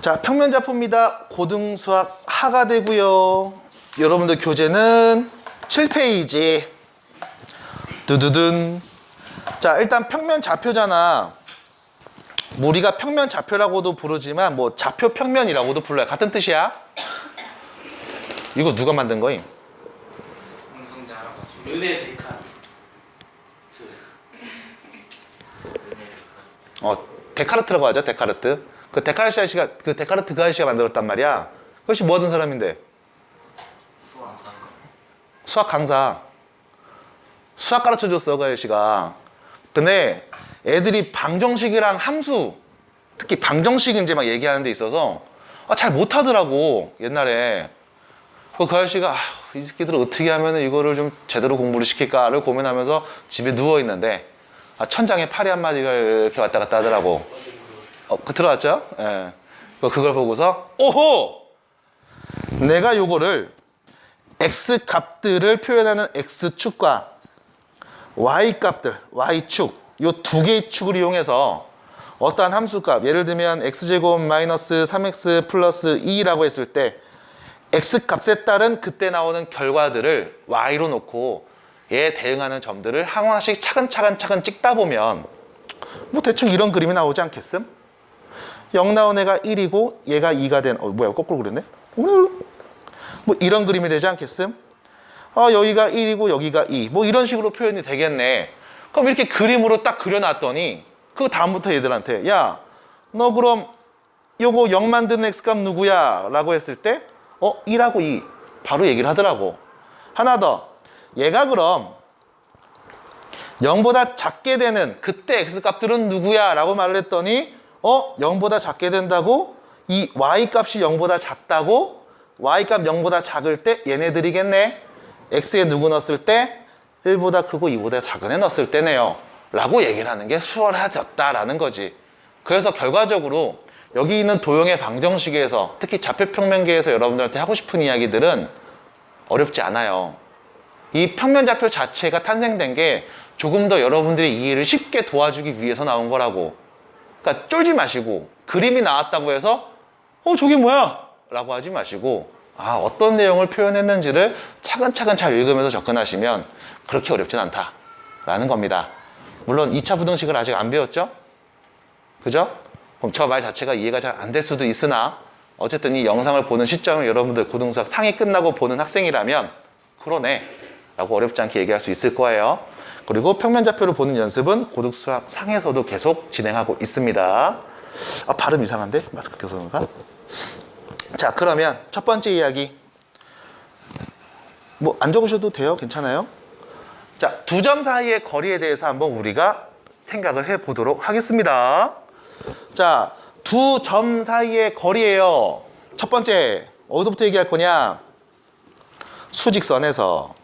자, 평면좌표입니다. 고등수학 하가 되고요. 여러분들 교재는 7페이지. 두두둔. 자, 일단 평면좌표잖아. 우리가 평면좌표라고도 부르지만 뭐 좌표평면이라고도 불러요. 같은 뜻이야. 이거 누가 만든 거임? 공성자 할아버지. 르네 데카르트. 데카르트라고 하죠. 데카르트. 그 데카르트 아저씨가 데카르트 아저씨가 만들었단 말이야. 그것이 뭐 하던 사람인데? 수학 강사. 수학 가르쳐줬어, 그 아저씨가. 근데 애들이 방정식이랑 함수, 특히 방정식 이제 막 얘기하는 데 있어서 잘 못하더라고, 옛날에. 그 아저씨가 이 새끼들을 어떻게 하면 이거를 좀 제대로 공부를 시킬까를 고민하면서 집에 누워있는데 천장에 파리 한 마리가 이렇게 왔다 갔다 하더라고. 들어왔죠? 예. 그걸 보고서 오호! 내가 요거를 x 값들을 표현하는 x축과 y 값들, y축, 요 두 개의 축을 이용해서 어떠한 함수값, 예를 들면 x제곱 마이너스 3x 플러스 2라고 했을 때 x 값에 따른 그때 나오는 결과들을 y로 놓고 얘에 대응하는 점들을 하나씩 차근차근 찍다 보면 뭐 대충 이런 그림이 나오지 않겠음? 0 나온 애가 1이고 얘가 2가 된, 뭐야, 거꾸로 그랬네? 뭐 이런 그림이 되지 않겠음? 여기가 1이고 여기가 2. 뭐 이런 식으로 표현이 되겠네. 그럼 이렇게 그림으로 딱 그려놨더니 그 다음부터 얘들한테 야, 너 그럼 요거 0 만드는 x값 누구야? 라고 했을 때 1하고 2. 바로 얘기를 하더라고. 하나 더. 얘가 그럼 0보다 작게 되는 그때 x값들은 누구야? 라고 말을 했더니 0보다 작게 된다고? 이 y값이 0보다 작다고? y값 0보다 작을 때 얘네들이겠네. x에 누구 넣었을 때? 1보다 크고 2보다 작은 애 넣었을 때네요. 라고 얘기를 하는 게 수월해졌다라는 거지. 그래서 결과적으로 여기 있는 도형의 방정식에서 특히 좌표평면계에서 여러분들한테 하고 싶은 이야기들은 어렵지 않아요. 이 평면좌표 자체가 탄생된 게 조금 더 여러분들의 이해를 쉽게 도와주기 위해서 나온 거라고. 그러니까 쫄지 마시고 그림이 나왔다고 해서 저게 뭐야? 라고 하지 마시고 어떤 내용을 표현했는지를 차근차근 잘 읽으면서 접근하시면 그렇게 어렵진 않다라는 겁니다. 물론 2차 부등식을 아직 안 배웠죠? 그죠? 그럼 저 말 자체가 이해가 잘 안 될 수도 있으나 어쨌든 이 영상을 보는 시점을 여러분들 고등수학 상이 끝나고 보는 학생이라면 그러네 라고 어렵지 않게 얘기할 수 있을 거예요. 그리고 평면좌표를 보는 연습은 고등수학 상에서도 계속 진행하고 있습니다. 발음 이상한데? 마스크 껴서 그런가? 자, 그러면 첫 번째 이야기 뭐 안 적으셔도 돼요. 괜찮아요. 자, 두 점 사이의 거리에 대해서 한번 우리가 생각을 해보도록 하겠습니다. 자, 두 점 사이의 거리예요. 첫 번째 어디서부터 얘기할 거냐? 수직선에서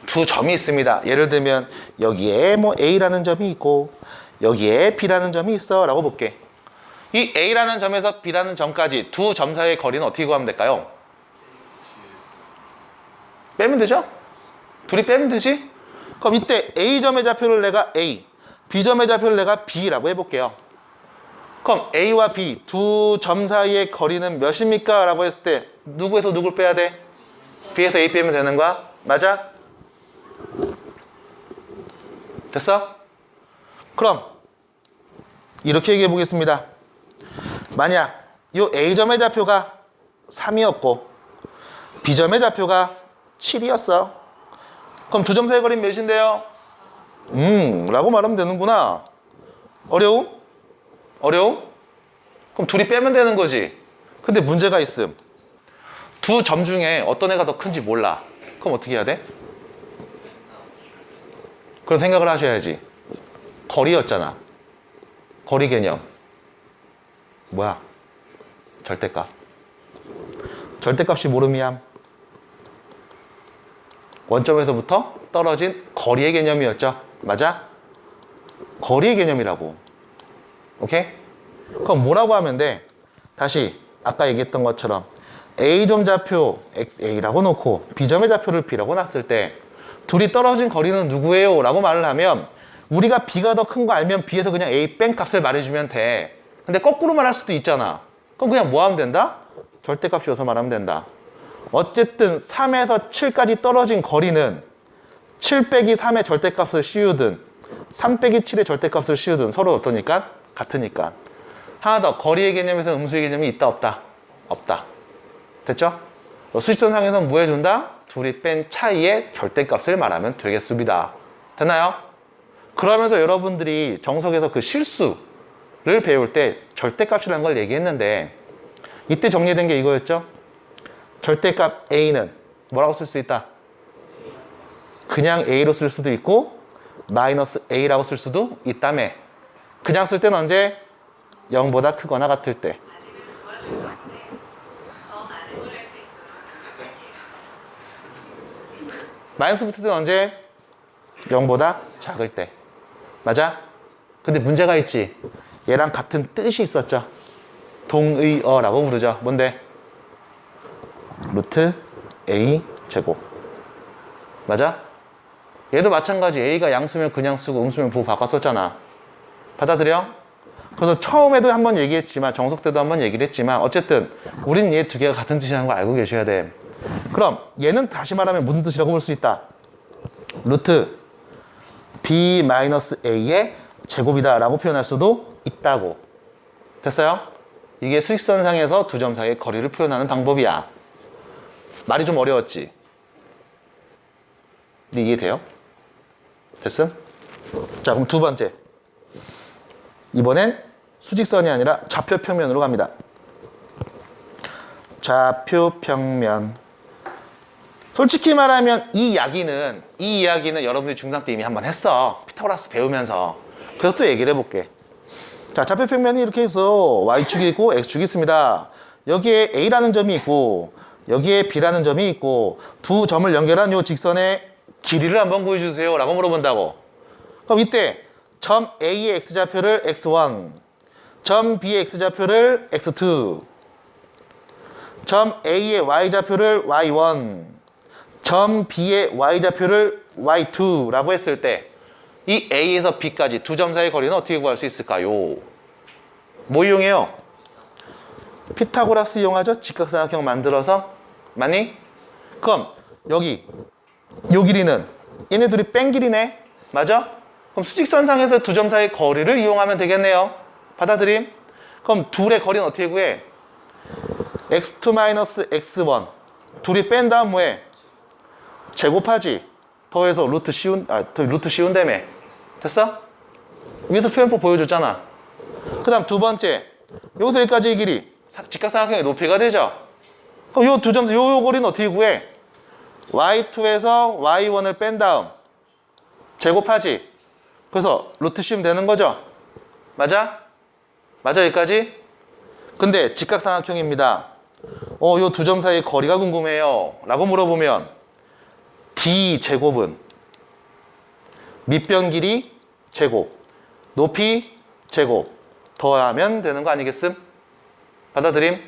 두 점이 있습니다. 예를 들면 여기에 뭐 A라는 점이 있고 여기에 B라는 점이 있어 라고 볼게. 이 A라는 점에서 B라는 점까지 두 점 사이의 거리는 어떻게 구하면 될까요? 빼면 되죠? 둘이 빼면 되지? 그럼 이때 A점의 좌표를 내가 A, B점의 좌표를 내가 B라고 해볼게요. 그럼 A와 B 두 점 사이의 거리는 몇입니까? 라고 했을 때 누구에서 누굴 빼야 돼? B에서 A 빼면 되는 거야? 맞아? 됐어? 그럼 이렇게 얘기해 보겠습니다. 만약 이 A점의 좌표가 3이었고 B점의 좌표가 7이었어. 그럼 두 점 사이 거리는 몇인데요? 라고 말하면 되는구나. 어려움? 그럼 둘이 빼면 되는 거지. 근데 문제가 있음. 두 점 중에 어떤 애가 더 큰지 몰라. 그럼 어떻게 해야 돼? 그런 생각을 하셔야지. 거리였잖아. 거리 개념. 뭐야? 절대값. 절대값이 모름이야. 원점에서부터 떨어진 거리의 개념이었죠. 맞아? 거리의 개념이라고. 오케이? 그럼 뭐라고 하면 돼? 다시 아까 얘기했던 것처럼 A점 좌표 A라고 놓고 B점의 좌표를 B라고 놨을 때 둘이 떨어진 거리는 누구예요? 라고 말을 하면 우리가 B가 더 큰 거 알면 B에서 그냥 A 뺀 값을 말해주면 돼. 근데 거꾸로 말할 수도 있잖아. 그럼 그냥 뭐 하면 된다? 절대값 씌워서 말하면 된다. 어쨌든 3에서 7까지 떨어진 거리는 7 빼기 3의 절대값을 씌우든 3 빼기 7의 절대값을 씌우든 서로 어떠니까? 같으니까. 하나 더, 거리의 개념에서 음수의 개념이 있다 없다? 없다. 됐죠? 수직선상에서는 뭐 해준다? 둘이 뺀 차이의 절대값을 말하면 되겠습니다. 됐나요? 그러면서 여러분들이 정석에서 그 실수를 배울 때 절대값이라는 걸 얘기했는데 이때 정리된 게 이거였죠? 절대값 A는 뭐라고 쓸 수 있다? 그냥 A로 쓸 수도 있고 마이너스 A라고 쓸 수도 있다며. 그냥 쓸 때는 언제? 0보다 크거나 같을 때. 마이너스 붙을 때는 언제? 0보다 작을 때. 맞아? 근데 문제가 있지. 얘랑 같은 뜻이 있었죠. 동의어라고 부르죠. 뭔데? 루트 A 제곱. 맞아? 얘도 마찬가지. A가 양수면 그냥 쓰고 음수면 부호 바꿔 썼잖아. 받아들여? 그래서 처음에도 한번 얘기했지만 정석 때도 한번 얘기를 했지만 어쨌든 우린 얘 두 개가 같은 뜻이라는 걸 알고 계셔야 돼. 그럼 얘는 다시 말하면 무슨 뜻이라고 볼 수 있다? 루트 B-A의 제곱이다 라고 표현할 수도 있다고. 됐어요? 이게 수직선상에서 두 점 사이의 거리를 표현하는 방법이야. 말이 좀 어려웠지? 근데 이해돼요? 됐음? 자, 그럼 두 번째. 이번엔 수직선이 아니라 좌표평면으로 갑니다. 좌표평면. 솔직히 말하면 이 이야기는 여러분들이 중3 때 이미 한번 했어. 피타고라스 배우면서. 그래서 또 얘기를 해볼게. 자, 좌표평면이 이렇게 해서 Y축이 있고 X축이 있습니다. 여기에 A라는 점이 있고 여기에 B라는 점이 있고 두 점을 연결한 이 직선의 길이를 한번 보여주세요 라고 물어본다고. 그럼 이때 점 A의 X좌표를 X1, 점 B의 X좌표를 X2, 점 A의 Y좌표를 Y1, 점 B의 Y좌표를 Y2 라고 했을 때 이 A에서 B까지 두 점 사이의 거리는 어떻게 구할 수 있을까요? 뭐 이용해요? 피타고라스 이용하죠? 직각삼각형 만들어서. 맞니? 그럼 여기 요 길이는 얘네 둘이 뺀 길이네. 맞아? 그럼 수직선상에서 두 점 사이의 거리를 이용하면 되겠네요. 받아들임? 그럼 둘의 거리는 어떻게 구해? x2-x1 둘이 뺀 다음 뭐해? 제곱하지. 더해서 루트 씌운다며. 됐어? 위에서 표현법 보여줬잖아. 그 다음 두 번째, 여기서 여기까지의 길이 직각삼각형의 높이가 되죠. 그럼 요 두 점, 요 거리는 어떻게 구해? y2에서 y1을 뺀 다음 제곱하지. 그래서 루트 씌우면 되는 거죠. 맞아? 맞아 여기까지? 근데 직각삼각형입니다. 요 두 점 사이의 거리가 궁금해요 라고 물어보면 D제곱은 밑변 길이 제곱, 높이 제곱 더하면 되는 거 아니겠음? 받아들임?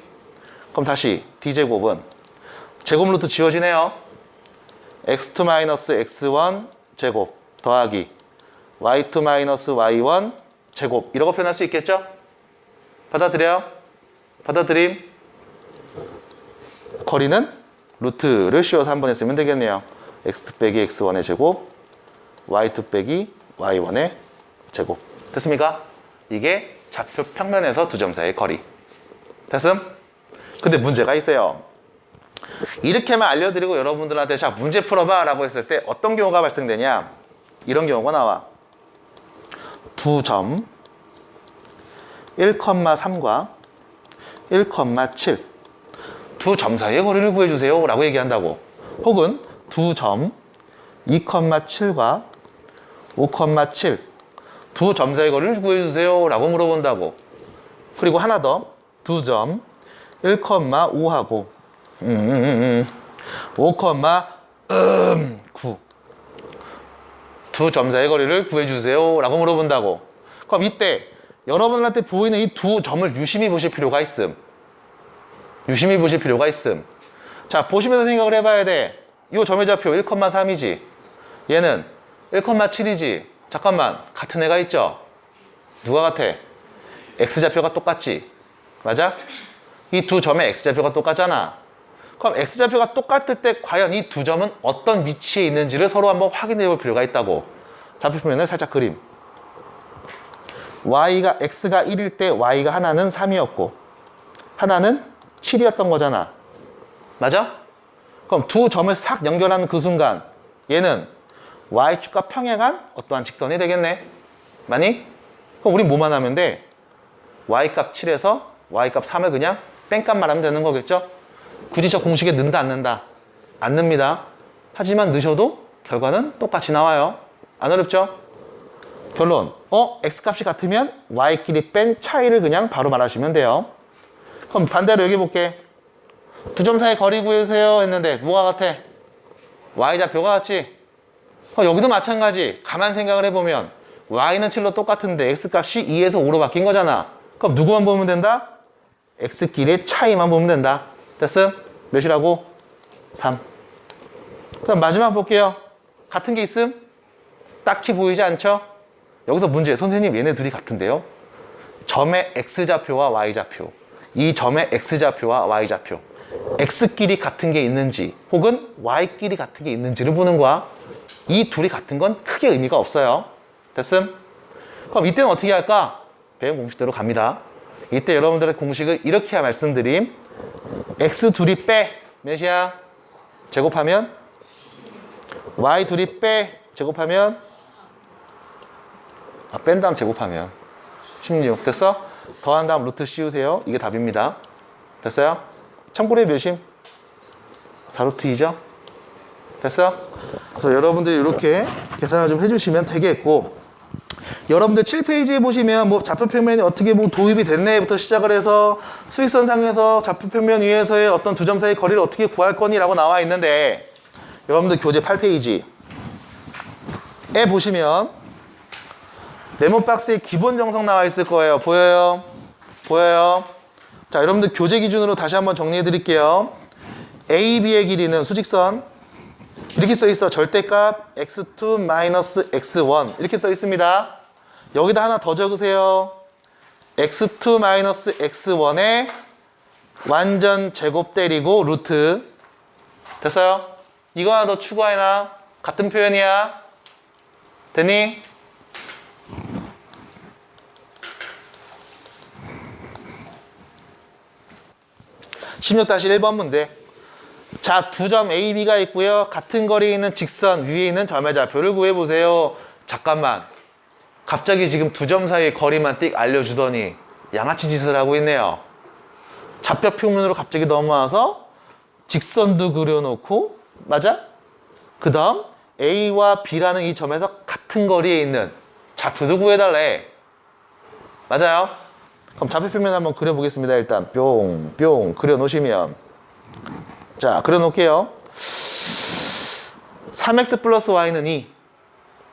그럼 다시 D제곱은 제곱 루트 지워지네요. x2-x1 제곱 더하기 y2-y1 제곱 이라고 표현할 수 있겠죠? 받아들여요? 받아들임? 거리는 루트를 씌워서 한 번 했으면 되겠네요. x2 빼기 x1의 제곱, y2 빼기 y1의 제곱. 됐습니까? 이게 좌표 평면에서 두 점 사이의 거리. 됐음? 근데 문제가 있어요. 이렇게만 알려드리고 여러분들한테 자 문제 풀어봐 라고 했을 때 어떤 경우가 발생되냐. 이런 경우가 나와. 두 점 1,3과 1,7 두 점 사이의 거리를 구해주세요 라고 얘기한다고. 혹은 두 점 2,7과 5,7 두 점 사이의 거리를 구해주세요 라고 물어본다고. 그리고 하나 더. 두 점 1,5하고 5,9 두 점 사이의 거리를 구해주세요 라고 물어본다고. 그럼 이때 여러분들한테 보이는 이 두 점을 유심히 보실 필요가 있음. 유심히 보실 필요가 있음. 자, 보시면서 생각을 해봐야 돼. 이 점의 좌표 1,3이지. 얘는 1,7이지. 잠깐만, 같은 애가 있죠? 누가 같아? x좌표가 똑같지. 맞아? 이 두 점의 x좌표가 똑같잖아. 그럼 x좌표가 똑같을 때 과연 이 두 점은 어떤 위치에 있는지를 서로 한번 확인해 볼 필요가 있다고. 좌표표면을 살짝 그림. x가 1일 때 y가 하나는 3이었고 하나는 7이었던 거잖아. 맞아? 그럼 두 점을 싹 연결하는 그 순간 얘는 y축과 평행한 어떠한 직선이 되겠네. 맞니? 그럼 우린 뭐만 하면 돼? y값 7에서 y값 3을 그냥 뺀값만 하면 되는 거겠죠? 굳이 저 공식에 넣는다 안 넣는다? 안 넣습니다. 하지만 넣으셔도 결과는 똑같이 나와요. 안 어렵죠? 결론. x값이 같으면 y끼리 뺀 차이를 그냥 바로 말하시면 돼요. 그럼 반대로 여기 볼게. 두 점 사이 거리 구해주세요 했는데 뭐가 같아? y좌표가 같지? 여기도 마찬가지. 가만 생각을 해보면 y는 7로 똑같은데 x값이 2에서 5로 바뀐 거잖아. 그럼 누구만 보면 된다? x끼리의 차이만 보면 된다. 됐음? 몇이라고? 3. 그럼 마지막 볼게요. 같은 게 있음? 딱히 보이지 않죠? 여기서 문제. 선생님 얘네 둘이 같은데요? 점의 x좌표와 y좌표. 이 점의 x좌표와 y좌표. x끼리 같은 게 있는지 혹은 y끼리 같은 게 있는지를 보는 거야. 이 둘이 같은 건 크게 의미가 없어요. 됐음? 그럼 이때는 어떻게 할까? 배운 공식대로 갑니다. 이때 여러분들의 공식을 이렇게 말씀드림. x 둘이 빼 몇이야? 제곱하면 y 둘이 빼 제곱하면 뺀 다음 제곱하면 16. 됐어? 더한 다음 루트 씌우세요. 이게 답입니다. 됐어요? 참고로 몇임? 4루트 2죠? 됐어? 그래서 여러분들이 이렇게 계산을 좀 해주시면 되겠고, 여러분들 7페이지에 보시면 뭐 좌표평면이 어떻게 뭐 도입이 됐네부터 시작을 해서 수직선상에서 좌표평면 위에서의 어떤 두 점 사이 거리를 어떻게 구할 거니? 라고 나와 있는데, 여러분들 교재 8페이지에 보시면 네모박스에 기본 정석 나와 있을 거예요. 보여요? 보여요? 자, 여러분들 교재 기준으로 다시 한번 정리해 드릴게요. A, B의 길이는 수직선 이렇게 써 있어. 절대값 x2 마이너스 x1 이렇게 써 있습니다. 여기다 하나 더 적으세요. x2 마이너스 x1에 완전 제곱 때리고 루트. 됐어요? 이거 하나 더 추가해놔. 같은 표현이야. 됐니? (16-1번) 문제. 자, 두 점 A, B가 있고요. 같은 거리에 있는 직선 위에 있는 점의 좌표를 구해보세요. 잠깐만. 갑자기 지금 두 점 사이의 거리만 띡 알려주더니 양아치 짓을 하고 있네요. 좌표 평면으로 갑자기 넘어와서 직선도 그려놓고, 맞아? 그 다음 A와 B라는 이 점에서 같은 거리에 있는 좌표도 구해달래. 맞아요? 그럼 좌표 평면 한번 그려보겠습니다. 일단 뿅뿅 그려놓으시면, 자, 그려놓을게요. 3x 플러스 y는 2.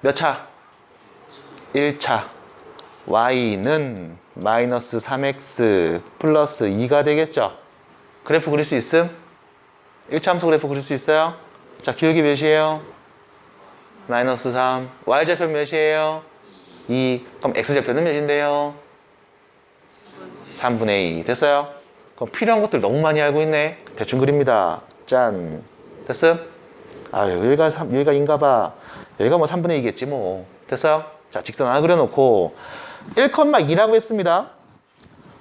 몇 차? 1차. y는 마이너스 3x 플러스 2가 되겠죠? 그래프 그릴 수 있음? 1차 함수 그래프 그릴 수 있어요? 자, 기울기 몇이에요? 마이너스 3. y좌표 몇이에요? 2. 그럼 x좌표는 몇인데요? 3분의 2. 됐어요? 그럼 필요한 것들 너무 많이 알고 있네. 대충 그립니다. 짠. 됐음? 아유, 여기가 2인가 봐. 여기가 뭐 3분의 2겠지 뭐. 됐어요? 자, 직선 하나 그려놓고 1,2라고 했습니다.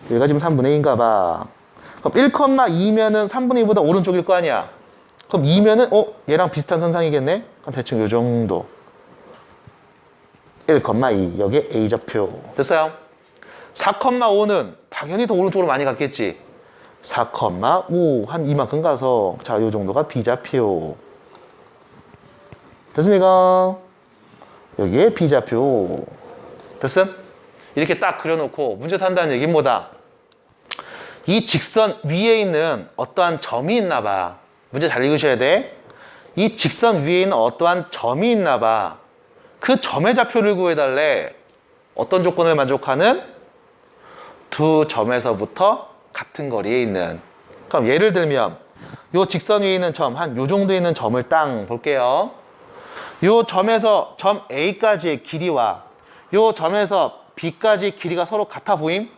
여기가 지금 3분의 2인가 봐. 그럼 1,2면은 3분의 2보다 오른쪽일 거 아니야. 그럼 2면은 얘랑 비슷한 선상이겠네. 그럼 대충 요 정도. 1,2 여기에 A좌표. 됐어요? 4,5는 당연히 더 오른쪽으로 많이 갔겠지. 4,5 한 이만큼 가서, 자, 요 정도가 B좌표. 됐습니까? 여기에 B좌표. 됐음? 이렇게 딱 그려놓고 문제 탄다는 얘기는 뭐다? 이 직선 위에 있는 어떠한 점이 있나 봐. 문제 잘 읽으셔야 돼. 이 직선 위에 있는 어떠한 점이 있나 봐. 그 점의 좌표를 구해달래. 어떤 조건을 만족하는? 두 점에서부터 같은 거리에 있는. 그럼 예를 들면 요 직선 위에 있는 점, 한 요 정도에 있는 점을 땅 볼게요. 요 점에서 점 A까지의 길이와 요 점에서 B까지의 길이가 서로 같아 보임?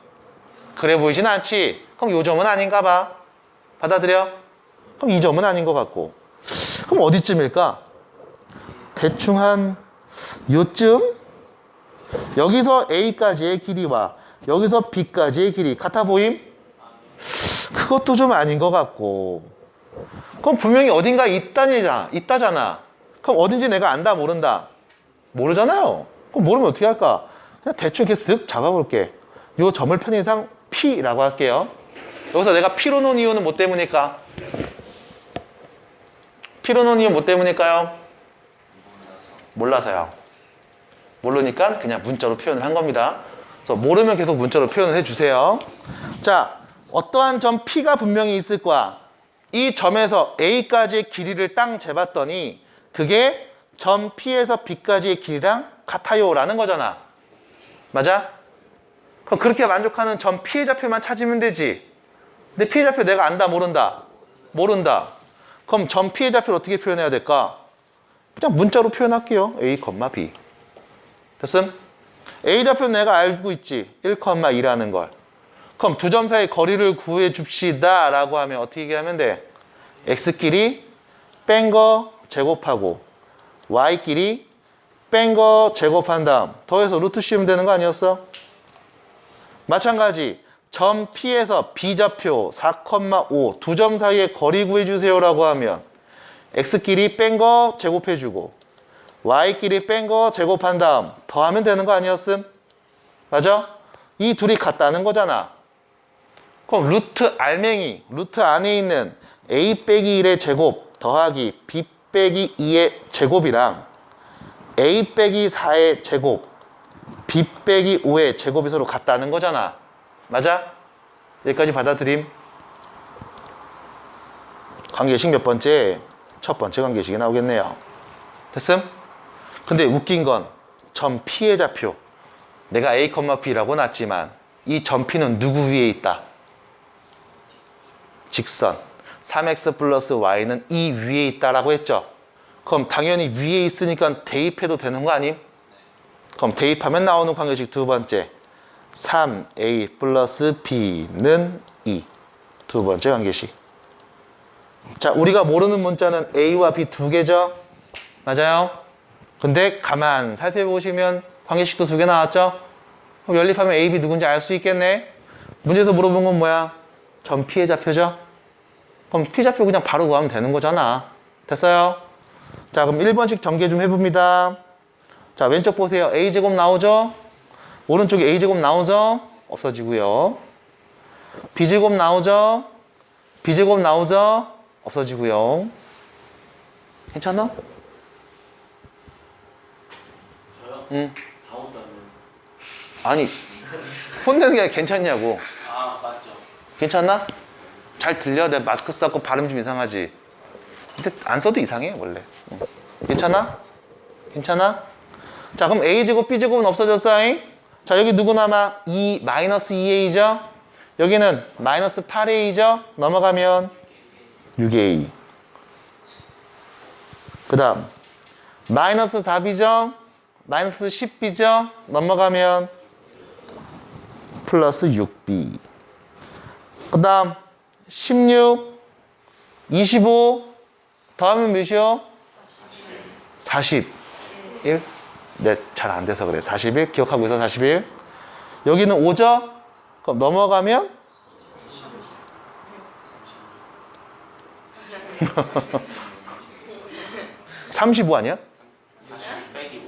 그래 보이진 않지? 그럼 요 점은 아닌가 봐. 받아들여? 그럼 이 점은 아닌 것 같고. 그럼 어디쯤일까? 대충 한 요쯤? 여기서 A까지의 길이와 여기서 B까지의 길이 같아 보임? 그것도 좀 아닌 것 같고. 그럼 분명히 어딘가 있다잖아. 그럼 어딘지 내가 안다 모른다? 모르잖아요. 그럼 모르면 어떻게 할까? 그냥 대충 이렇게 쓱 잡아볼게. 요 점을 편의상 P라고 할게요. 여기서 내가 P로 놓은 이유는 뭐 때문일까? P로 놓은 이유 뭐 때문일까요? 몰라서요. 모르니까 그냥 문자로 표현을 한 겁니다. 그래서 모르면 계속 문자로 표현을 해주세요. 자, 어떠한 점 P가 분명히 있을 거야. 이 점에서 A까지의 길이를 땅 재봤더니 그게 점 P에서 B까지의 길이랑 같아요 라는 거잖아. 맞아? 그럼 그렇게 만족하는 점 P의 좌표만 찾으면 되지. 근데 P의 좌표 내가 안다 모른다? 모른다. 그럼 점 P의 좌표를 어떻게 표현해야 될까? 그냥 문자로 표현할게요. A, B. 됐음? A 좌표는 내가 알고 있지. 1,2라는 걸. 그럼 두 점 사이 거리를 구해 줍시다 라고 하면 어떻게 얘기하면 돼? X끼리 뺀 거 제곱하고 Y끼리 뺀 거 제곱한 다음 더해서 루트 씌우면 되는 거 아니었어? 마찬가지 점 P에서 B좌표 4,5 두 점 사이의 거리 구해주세요 라고 하면 X끼리 뺀 거 제곱해주고 Y끼리 뺀 거 제곱한 다음 더하면 되는 거 아니었음? 맞아? 이 둘이 같다는 거잖아. 그럼 루트 알맹이, 루트 안에 있는 A 빼기 1의 제곱 더하기 B 빼기 2의 제곱이랑 A 빼기 4의 제곱, B 빼기 5의 제곱이 서로 같다는 거잖아. 맞아? 여기까지 받아들임? 관계식 몇 번째? 첫 번째 관계식이 나오겠네요. 됐음? 근데 웃긴 건 점 P의 좌표. 내가 A, B라고 놨지만 이 점 P는 누구 위에 있다? 직선 3x 플러스 y는 이 위에 있다라고 했죠. 그럼 당연히 위에 있으니까 대입해도 되는 거 아님? 그럼 대입하면 나오는 관계식 두 번째 3a 플러스 b는 2. 두 번째 관계식. 자, 우리가 모르는 문자는 a와 b 두 개죠? 맞아요? 근데 가만 살펴보시면 관계식도 두 개 나왔죠? 그럼 연립하면 a, b 누군지 알 수 있겠네? 문제에서 물어본 건 뭐야? 점 P의 좌표죠? 그럼 P 좌표 그냥 바로 구하면 되는 거잖아. 됐어요? 자, 그럼 1번씩 전개 좀 해봅니다. 자, 왼쪽 보세요. A제곱 나오죠? 오른쪽에 A제곱 나오죠? 없어지고요. B제곱 나오죠? B제곱 나오죠? 없어지고요. 괜찮아? 저요? 응. 잘못하면. 아니, 혼내는 게 아니라 괜찮냐고. 아, 맞죠. 괜찮나? 잘 들려? 내가 마스크 썼고 발음 좀 이상하지? 근데 안 써도 이상해 원래. 응. 괜찮아? 괜찮아? 자, 그럼 A제곱 B제곱은 없어졌어. 자, 여기 누구 남아? 2 마이너스 2A죠? 여기는 마이너스 8A죠? 넘어가면 6A. 그 다음 마이너스 4B죠? 마이너스 10B죠? 넘어가면 플러스 6B. 그 다음 16, 25 더하면 몇이요? 41. 네, 잘 안 돼서 그래. 41 기억하고 있어. 41. 여기는 5죠? 그럼 넘어가면 35 아니야? 40 빼기 5.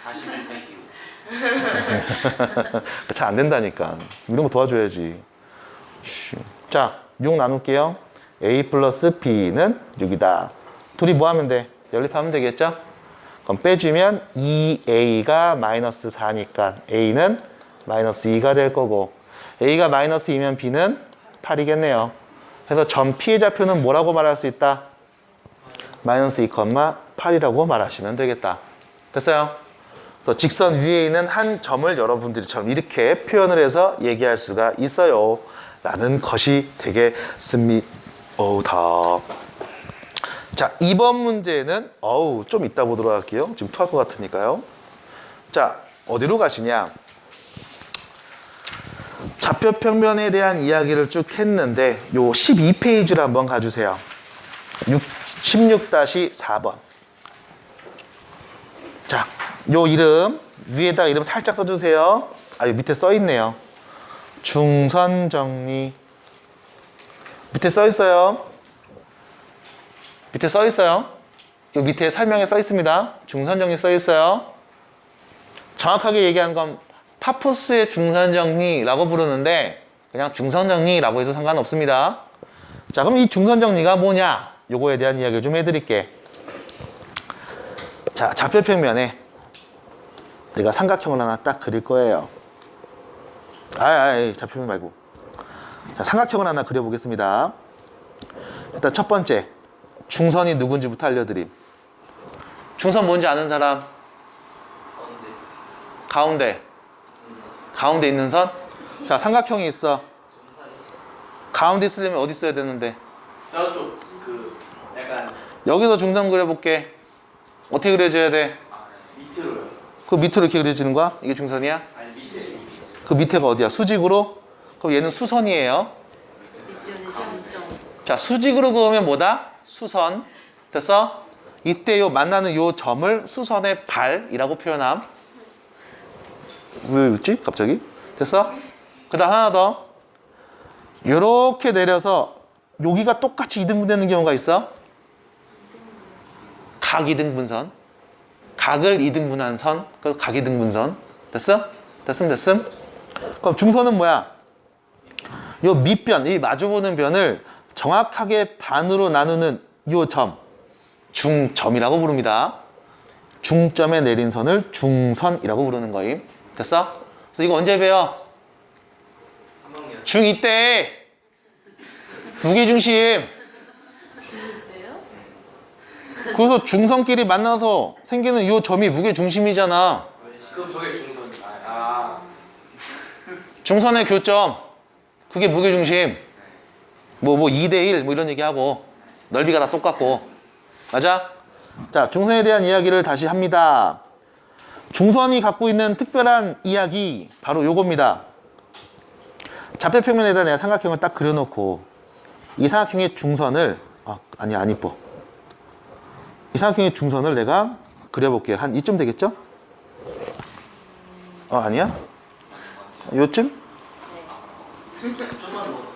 41 빼기 5. 잘 안 된다니까. 이런 거 도와줘야지. 자, 6 나눌게요. A 플러스 B는 6이다. 둘이 뭐 하면 돼? 연립하면 되겠죠? 그럼 빼주면 2A가 마이너스 4니까 A는 마이너스 2가 될 거고 A가 마이너스 2면 B는 8이겠네요. 그래서 점 P의 좌표는 뭐라고 말할 수 있다? 마이너스 2,8이라고 말하시면 되겠다. 됐어요? 그래서 직선 위에 있는 한 점을 여러분들처럼 이렇게 표현을 해서 얘기할 수가 있어요. 라는 것이 되겠습니다. 자, 이번 문제는 좀 이따 보도록 할게요. 지금 토할 것 같으니까요. 자, 어디로 가시냐? 좌표평면에 대한 이야기를 쭉 했는데 요 12페이지를 한번 가주세요. 16-4번. 자, 요 이름 위에다가 이름 살짝 써주세요. 요 밑에 써있네요. 중선정리. 밑에 써있어요. 밑에 써있어요. 요 밑에 설명에 써있습니다. 중선정리 써있어요. 정확하게 얘기한 건 파푸스의 중선정리라고 부르는데 그냥 중선정리라고 해도 상관없습니다. 자, 그럼 이 중선정리가 뭐냐? 요거에 대한 이야기를 좀 해드릴게. 자, 좌표평면에 내가 삼각형을 하나 딱 그릴 거예요. 좌표평면 말고. 자, 삼각형을 하나 그려보겠습니다. 일단 첫 번째, 중선이 누군지부터 알려드림. 중선 뭔지 아는 사람? 가운데. 가운데 있는 선? 자, 삼각형이 있어. 가운데 있으려면 어디 있어야 되는데? 저쪽 약간 여기서 중선 그려볼게. 어떻게 그려줘야 돼? 밑으로요. 그 밑으로 이렇게 그려지는 거야? 이게 중선이야? 아니 밑에. 그 밑에가 어디야? 수직으로? 그럼 얘는 수선이에요. 자, 수직으로 그으면 뭐다? 수선. 됐어? 이때 요 만나는 요 점을 수선의 발이라고 표현함. 왜 웃지? 갑자기? 됐어? 그 다음 하나 더. 요렇게 내려서 여기가 똑같이 2등분 되는 경우가 있어. 각 2등분선. 각을 2등분한 선. 그래서 각 2등분선. 됐어? 됐음? 그럼 중선은 뭐야? 요 밑변, 이 마주보는 변을 정확하게 반으로 나누는 요 점. 중점이라고 부릅니다. 중점에 내린 선을 중선이라고 부르는 거임. 됐어? 그래서 이거 언제 배워? 중2 때 무게중심. 그래서 중선끼리 만나서 생기는 이 점이 무게중심이잖아. 그럼 저게 중선. 중선의 교점, 그게 무게중심. 뭐 2대1 뭐 이런 얘기하고 넓이가 다 똑같고. 맞아? 자, 중선에 대한 이야기를 다시 합니다. 중선이 갖고 있는 특별한 이야기 바로 요겁니다. 좌표평면에다 내가 삼각형을 딱 그려놓고 이 삼각형의 중선을 안 이뻐. 이 삼각형의 중선을 내가 그려볼게요. 한 이쯤 되겠죠? 아니야? 요쯤? 좀만 뭐.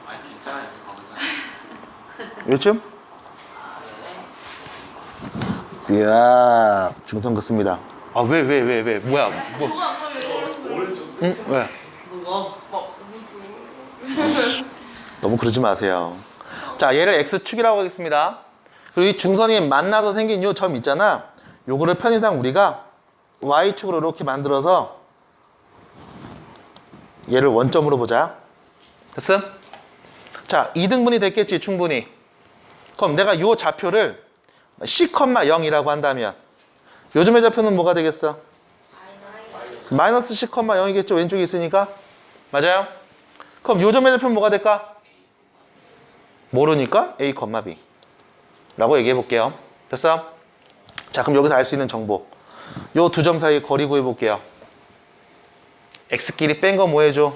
아니 괜찮아요. 요쯤? 이야, 중선 긋습니다. 왜? 뭐야? 뭐? 응? 왜? 너무 그러지 마세요. 자, 얘를 X축이라고 하겠습니다. 그리고 이 중선이 만나서 생긴 요 점 있잖아. 요거를 편의상 우리가 Y축으로 이렇게 만들어서 얘를 원점으로 보자. 됐음? 자, 2등분이 됐겠지, 충분히. 그럼 내가 요 좌표를 C,0이라고 한다면 요즘의 좌표는 뭐가 되겠어? 마이너스 C,0이겠죠, 왼쪽에 있으니까. 맞아요? 그럼 요점의 좌표는 뭐가 될까? 모르니까 A, B 라고 얘기해 볼게요. 됐어? 자, 그럼 여기서 알 수 있는 정보, 요 두 점 사이 거리 구해 볼게요. X끼리 뺀 거 뭐 해줘?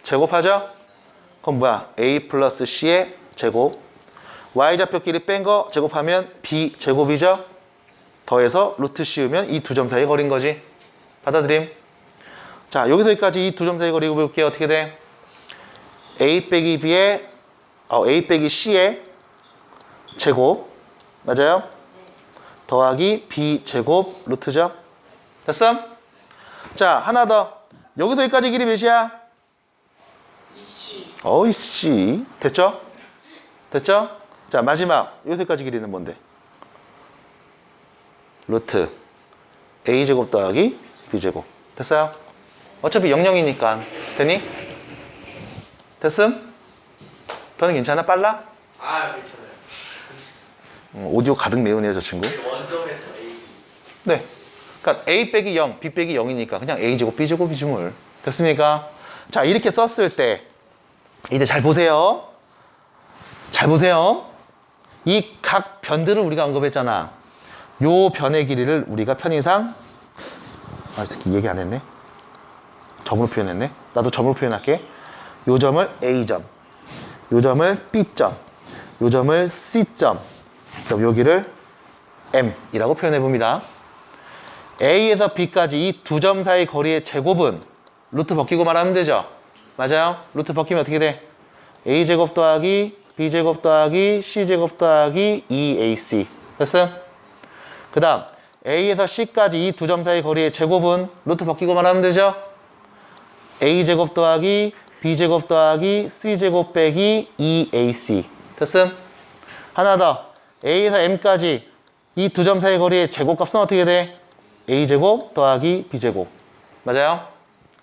제곱하죠? 그럼 뭐야? A 플러스 C의 제곱. Y좌표끼리 뺀 거 제곱하면 B 제곱이죠? 더해서 루트 씌우면 이 두 점 사이 거리인 거지. 받아들임? 자, 여기서 여기까지 이 두 점 사이 거리 구해볼게요. 어떻게 돼? A 빼기 B의 A 빼기 C의 제곱. 맞아요? 더하기 B 제곱 루트죠? 됐어? 자, 하나 더. 여기서 여기까지 길이 몇이야? C. 됐죠? 됐죠? 자, 마지막. 여기서 여기까지 길이는 뭔데? 루트 A 제곱 더하기 B 제곱. 됐어요? 어차피 0,0이니까. 되니? 됐음? 더는 괜찮아? 빨라? 괜찮아요. 오디오 가득 메우네요, 저 친구. 원점에서 A. 네. 그러니까 A 빼기 0, B 빼기 0이니까 그냥 A 제곱, B 제곱이지 뭘. 됐습니까? 자, 이렇게 썼을 때 이제 잘 보세요. 잘 보세요. 이 각 변들을 우리가 언급했잖아. 요 변의 길이를 우리가 편의상 이 얘기 안 했네. 점으로 표현했네. 나도 점으로 표현할게. 요 점을 A점, 요 점을 B점, 요 점을 C점, 그럼 여기를 M이라고 표현해 봅니다. A에서 B까지 이 두 점 사이 거리의 제곱은 루트 벗기고 말하면 되죠. 맞아요? 루트 벗기면 어떻게 돼? A제곱 더하기 B제곱 더하기 C제곱 더하기 2AC 됐어요? 그 다음 A에서 C까지 이 두 점 사이 거리의 제곱은 루트 벗기고 말하면 되죠? A제곱 더하기 B제곱 더하기 C제곱 빼기 2AC 됐음? 하나 더 A에서 M까지 이 두 점 사이 거리의 제곱값은 어떻게 돼? A제곱 더하기 B제곱 맞아요?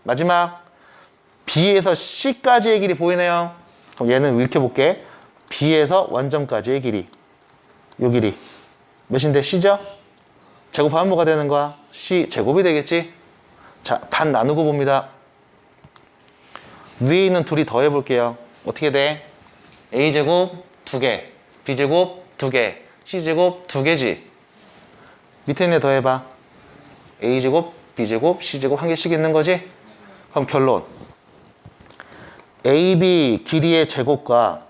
마지막 B에서 C까지의 길이 보이네요. 그럼 얘는 이렇게 볼게. B에서 원점까지의 길이 요 길이 몇인데? C죠? 제곱하면 뭐가 되는 거야? C 제곱이 되겠지? 자, 반 나누고 봅니다. 위에 있는 둘이 더해 볼게요. 어떻게 돼? A제곱 2개, B제곱 2개, C제곱 2개지. 밑에 있는 애 더해봐. A제곱, B제곱, C제곱 한 개씩 있는 거지? 그럼 결론. AB 길이의 제곱과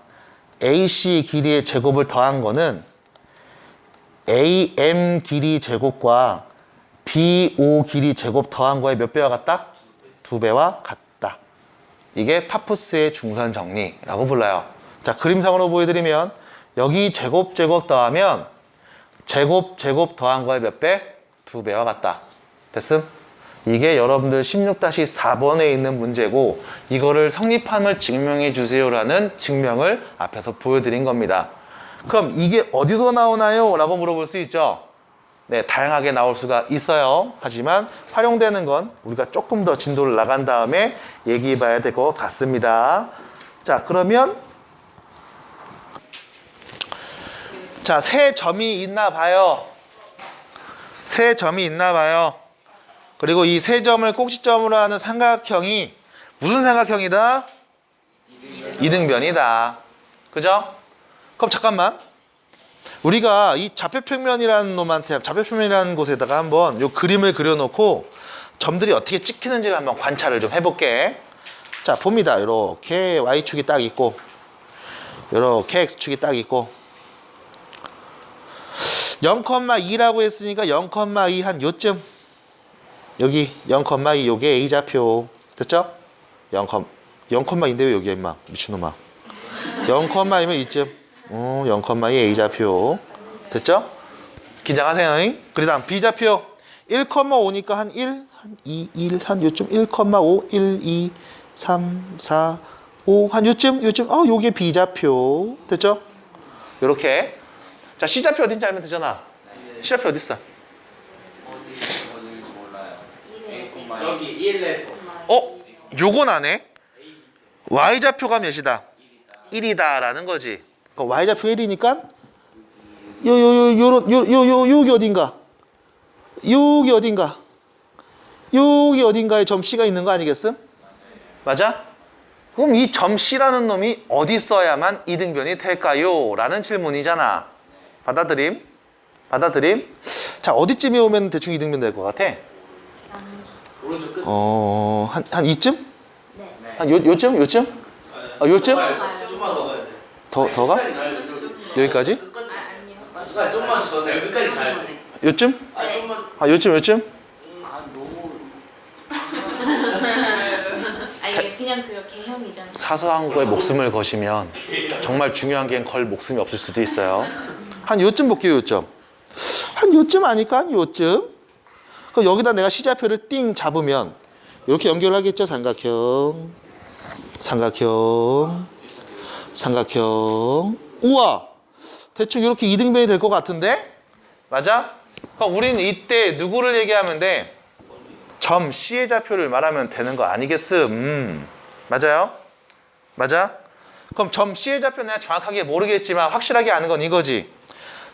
AC 길이의 제곱을 더한 거는 AM 길이 제곱과 BO 길이 제곱 더한 거에 몇 배와 같다? 2배와 같다. 이게 파푸스의 중선 정리라고 불러요. 자, 그림상으로 보여드리면 여기 제곱 더하면 제곱 더한 거에 몇 배? 2배와 같다. 됐음? 이게 여러분들 16-4번에 있는 문제고 이거를 성립함을 증명해 주세요라는 증명을 앞에서 보여드린 겁니다. 그럼 이게 어디서 나오나요? 라고 물어볼 수 있죠. 네, 다양하게 나올 수가 있어요. 하지만 활용되는 건 우리가 조금 더 진도를 나간 다음에 얘기해 봐야 될 것 같습니다. 자, 그러면 자, 세 점이 있나 봐요. 세 점이 있나 봐요. 그리고 이 세 점을 꼭지점으로 하는 삼각형이 무슨 삼각형이다? 이등변이다. 그죠? 그럼 잠깐만. 우리가 이 좌표평면이라는 놈한테 좌표평면이라는 곳에다가 한번 요 그림을 그려놓고 점들이 어떻게 찍히는지를 한번 관찰을 좀 해볼게. 자, 봅니다. 이렇게 Y축이 딱 있고 이렇게 X축이 딱 있고 0,2라고 했으니까 0,2 한 요쯤 여기 0,2 요게 A좌표 됐죠? 0,2인데 왜 여기야 임마 미친놈아 0,2면 이쯤 0,2 A좌표 됐죠? 긴장하세요. 그 다음 B좌표 1,5니까 한 1, 한 2, 1, 한 요쯤 1,5, 1, 2, 3, 4, 5, 한 요쯤 요게 B좌표 됐죠? 요렇게 자, C좌표 어딘지 알면 되잖아. C좌표 어디 있어? 여기 1에서 요건 안 해? Y좌표가 몇이다? 1이다 라는 거지. 그러니까 Y좌표 1이니까 여기 어딘가? 여기 어딘가에 점 C가 있는 거 아니겠음? 맞아? 그럼 이 점 C라는 놈이 어디 써야만 이등변이 될까요? 라는 질문이잖아. 받아들임? 자, 어디쯤에 오면 대충 이등변 될 것 같아? 오른쪽 끝. 한 이쯤? 네. 한 요쯤? 요쯤? 좀만 더 가야 돼. 더 가? 끝까지 가야 돼. 여기까지? 아니요. 아, 좀만 전에 끝까지 가야 돼. 요쯤? 아, 좀만. 요쯤? 아, 너무. 이게 그냥 그 개형이잖아요. 사소한 거에 목숨을 거시면 정말 중요한 게 걸 목숨이 없을 수도 있어요. 한 요쯤 볼게요, 요쯤. 한 요쯤 아닐까? 한 요쯤? 그럼 여기다 내가 C좌표를 띵 잡으면 이렇게 연결하겠죠? 삼각형. 우와! 대충 이렇게 이등변이 될 것 같은데? 맞아? 그럼 우리는 이때 누구를 얘기하면 돼? 점 C의 좌표를 말하면 되는 거 아니겠음? 맞아요? 맞아? 그럼 점 C의 좌표 내가 정확하게 모르겠지만 확실하게 아는 건 이거지.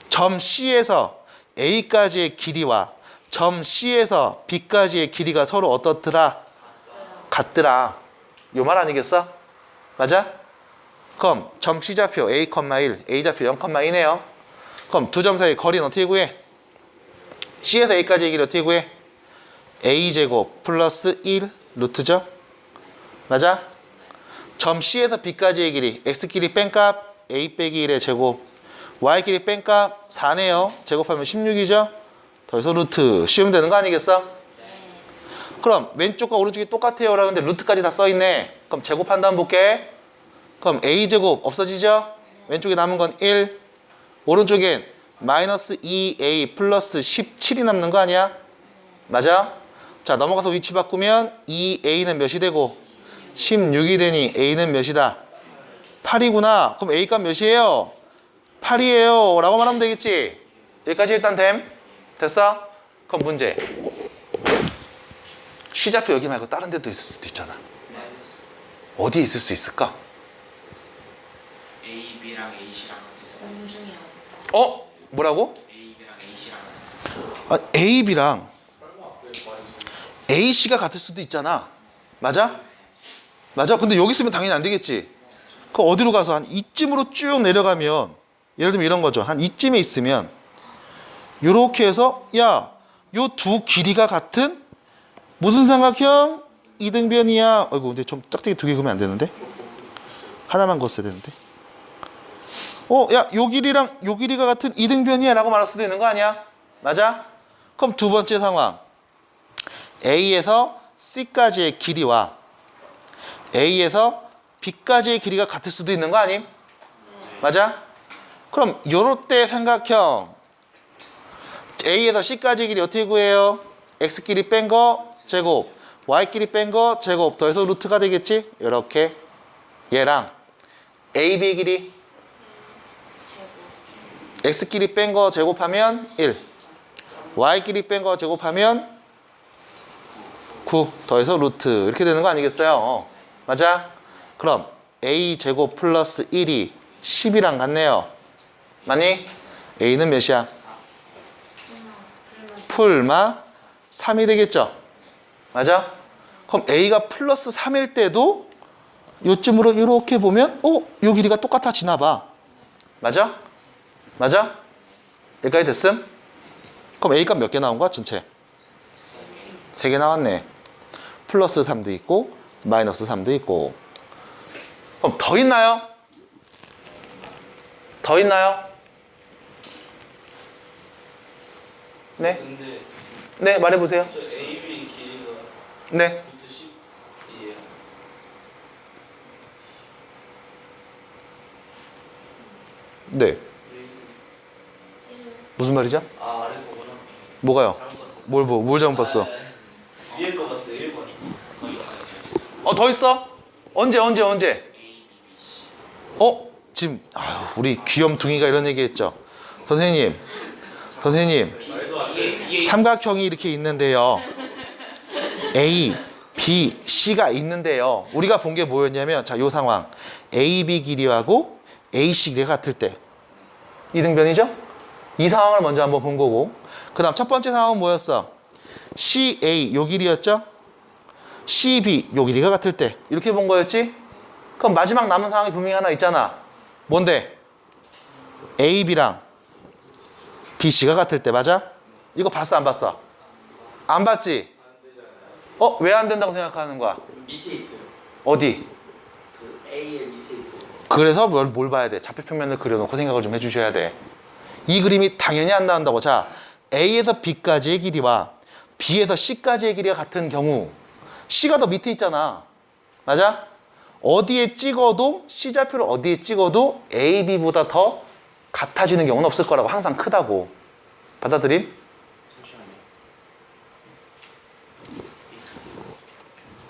점 C에서 A까지의 길이와 점 C에서 B까지의 길이가 서로 어떻더라? 같더라. 요 말 아니겠어? 맞아? 그럼 점 C좌표 A, 1, A좌표 0,2네요. 그럼 두 점 사이 거리는 어떻게 구해? C에서 A까지의 길이 어떻게 구해? A제곱 플러스 1 루트죠? 맞아? 점 C에서 B까지의 길이 X끼리 뺀값 A 빼기 1의 제곱 Y끼리 뺀값 4네요. 제곱하면 16이죠? 더해서 루트 씌우면 되는 거 아니겠어? 그럼 왼쪽과 오른쪽이 똑같아요 라는데 루트까지 다 써있네. 그럼 제곱한 다음 볼게. 그럼 A제곱 없어지죠? 왼쪽에 남은 건 1 오른쪽엔 마이너스 2A 플러스 17이 남는 거 아니야? 맞아? 자 넘어가서 위치 바꾸면 2A는 몇이 되고 16이 되니 A는 몇이다? 8이구나. 그럼 A 값 몇이에요? 8이에요 라고 말하면 되겠지? 여기까지 일단 됨? 됐어? 그럼 문제 C좌표 여기 말고 다른 데도 있을 수도 있잖아. 어디에 있을 수 있을까? A, B랑 A, C랑 같이 있어. 공중에 어디? 어? 뭐라고? A, B랑 A, C랑 A, B랑 A, C가 같을 수도 있잖아. 맞아? 맞아? 근데 여기 있으면 당연히 안 되겠지. 그럼 어디로 가서 한 이쯤으로 쭉 내려가면 예를 들면 이런 거죠. 한 이쯤에 있으면 요렇게 해서 야, 요 두 길이가 같은 무슨 삼각형? 이등변이야. 어이구 근데 좀 짝대기 두 개 그으면 안 되는데? 하나만 그었어야 되는데. 야, 요 길이랑 요 길이가 같은 이등변이야 라고 말할 수도 있는 거 아니야? 맞아? 그럼 두 번째 상황. A에서 C까지의 길이와 A에서 B까지의 길이가 같을 수도 있는 거 아님? 맞아? 그럼 요럴 때 삼각형 A에서 C까지의 길이 어떻게 구해요? X끼리 뺀 거 제곱 Y끼리 뺀 거 제곱 더해서 루트가 되겠지? 이렇게 얘랑 AB 길이 X끼리 뺀 거 제곱하면 1 Y끼리 뺀 거 제곱하면 9 더해서 루트 이렇게 되는 거 아니겠어요? 맞아? 그럼 A 제곱 플러스 1이 10이랑 같네요. 맞니? A는 몇이야? 풀마 3이 되겠죠? 맞아? 그럼 A가 플러스 3일 때도 요쯤으로 이렇게 보면 요 길이가 똑같아지나 봐. 맞아? 맞아? 여기까지 됐음? 그럼 A 값 몇 개 나온 거야? 전체 3개 나왔네. 플러스 3도 있고 마이너스 3도 있고. 그럼 더 있나요? 더 있나요? 네? 근데 네, 말해보세요. 저 A, B 길이가 네. 루트 10이에요. 네. 무슨 말이죠? 아, 아래 거구나. 뭐가요? 잘못 봤어. 뭘 잘못 봤어? 위에 거 봤어요. 1번. 거기 있어요. 더 있어? 언제? A, B, C. 지금 우리 귀염둥이가 이런 얘기했죠. 선생님 삼각형이 이렇게 있는데요. A, B, C가 있는데요. 우리가 본 게 뭐였냐면 자, 요 상황 A, B 길이하고 A, C 길이가 같을 때 이등변이죠? 이 상황을 먼저 한번 본 거고 그 다음 첫 번째 상황은 뭐였어? C, A 요 길이였죠? C, B 요 길이가 같을 때 이렇게 본 거였지? 그럼 마지막 남은 상황이 분명히 하나 있잖아. 뭔데? A, B랑 B, C가 같을 때 맞아? 이거 봤어 안 봤어? 안 봤지? 왜 안 된다고 생각하는 거야? 밑에 있어요. 어디? 그 A의 밑에 있어요. 그래서 뭘 봐야 돼? 좌표평면을 그려놓고 생각을 좀 해주셔야 돼. 이 그림이 당연히 안 나온다고. 자, A에서 B까지의 길이와 B에서 C까지의 길이가 같은 경우 C가 더 밑에 있잖아. 맞아? 어디에 찍어도 C좌표를 어디에 찍어도 A, B보다 더 같아지는 경우는 없을 거라고. 항상 크다고. 받아들임? 잠시만요.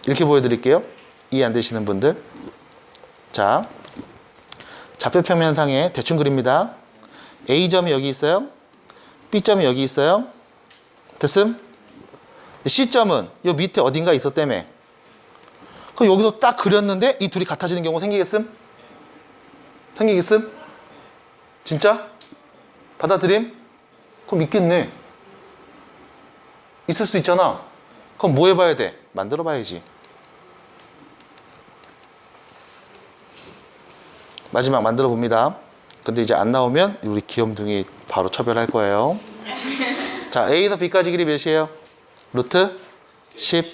이렇게 보여드릴게요. 이해 안 되시는 분들. 자, 좌표평면상에 대충 그립니다. A점이 여기 있어요. B점이 여기 있어요. 됐음? C점은 요 밑에 어딘가 있었다며. 그럼 여기서 딱 그렸는데 이 둘이 같아지는 경우 생기겠음? 생기겠음? 진짜? 받아들임? 그럼 있겠네. 있을 수 있잖아. 그럼 뭐 해봐야 돼? 만들어 봐야지. 마지막 만들어 봅니다. 근데 이제 안 나오면 우리 귀염둥이 바로 처벌할 거예요. 자, A에서 B까지 길이 몇이에요? 루트 10.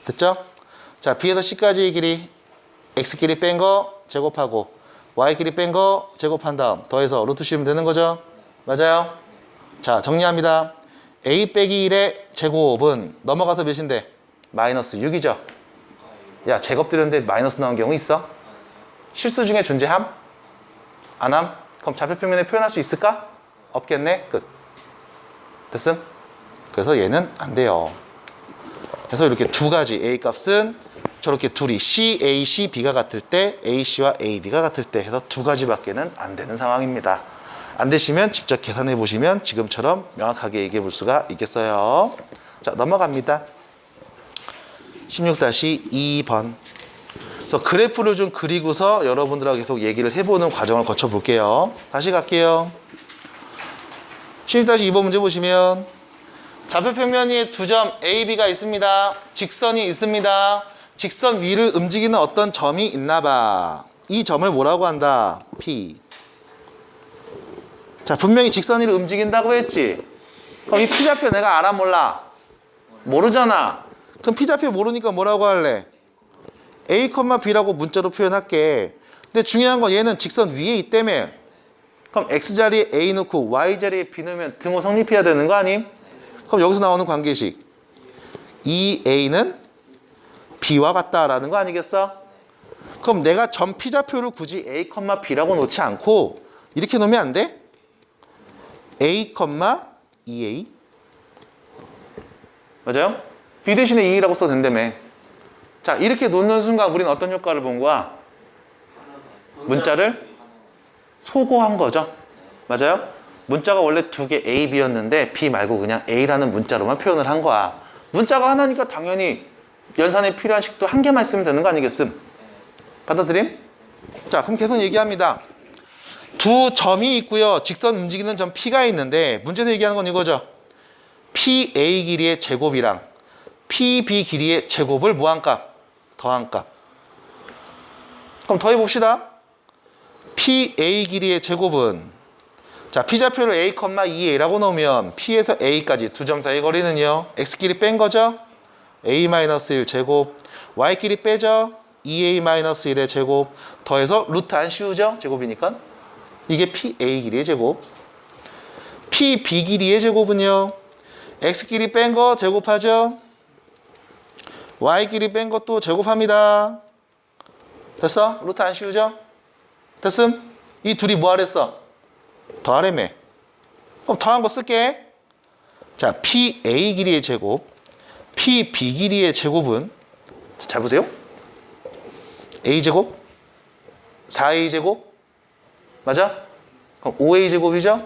됐죠? 자, B에서 C까지의 길이 X끼리 뺀 거 제곱하고 Y끼리 뺀 거 제곱한 다음 더해서 루트 10이면 되는 거죠? 맞아요? 자, 정리합니다. A 빼기 1의 제곱은 넘어가서 몇인데? 마이너스 6이죠? 야, 제곱 드렸는데 마이너스 나온 경우 있어? 실수 중에 존재함? 안함? 그럼 좌표평면에 표현할 수 있을까? 없겠네? 끝. 됐음? 그래서 얘는 안 돼요. 그래서 이렇게 두 가지 A 값은 저렇게 둘이 C, A, C, B가 같을 때 AC와 AB가 같을 때 해서 두 가지밖에는 안 되는 상황입니다. 안 되시면 직접 계산해 보시면 지금처럼 명확하게 얘기해 볼 수가 있겠어요. 자, 넘어갑니다. 16-2번. 그래서 그래프를 좀 그리고서 여러분들하고 계속 얘기를 해보는 과정을 거쳐 볼게요. 다시 갈게요. 16-2번 문제 보시면 좌표평면이 두 점 A, B가 있습니다. 직선이 있습니다. 직선 위를 움직이는 어떤 점이 있나 봐. 이 점을 뭐라고 한다? P. 자, 분명히 직선 위를 움직인다고 했지. 그럼 이 P좌표 내가 알아 몰라? 모르잖아. 그럼 P좌표 모르니까 뭐라고 할래? A, B라고 문자로 표현할게. 근데 중요한 건 얘는 직선 위에 있다며. 그럼 X자리에 A 넣고 Y자리에 B 넣으면 등호 성립해야 되는 거 아님? 그럼 여기서 나오는 관계식 이 A는 B와 같다라는 거 아니겠어? 그럼 내가 점 P좌표를 굳이 A, B라고 놓지 않고 이렇게 놓으면 안 돼? A, 2A 맞아요? B 대신에 2라고 써도 된다며. 자, 이렇게 놓는 순간 우리는 어떤 효과를 본 거야? 문자를 소거한 거죠. 맞아요? 문자가 원래 두 개 A, B였는데 B 말고 그냥 A라는 문자로만 표현을 한 거야. 문자가 하나니까 당연히 연산에 필요한 식도 한 개만 쓰면 되는 거 아니겠음? 받아들임? 자, 그럼 계속 얘기합니다. 두 점이 있고요. 직선 움직이는 점 P가 있는데 문제에서 얘기하는 건 이거죠. PA 길이의 제곱이랑 PB 길이의 제곱을 뭐한 값? 더한 값. 그럼 더해봅시다. PA 길이의 제곱은 자, P좌표를 A, 2A라고 놓으면 P에서 A까지 두 점 사이 거리는요. X끼리 뺀 거죠. A-1 제곱. Y끼리 빼죠. 2A-1의 제곱. 더해서 루트 안 씌우죠. 제곱이니까. 이게 PA 길이의 제곱. PB 길이의 제곱은요. X끼리 뺀 거 제곱하죠. Y끼리 뺀 것도 제곱합니다. 됐어? 루트 안 씌우죠? 됐음? 이 둘이 뭐 하랬어? 더하래매. 그럼 더한 거 쓸게. 자, PA 길이의 제곱, PB 길이의 제곱은 잘 보세요. A 제곱, 4A 제곱, 맞아? 그럼 5A 제곱이죠?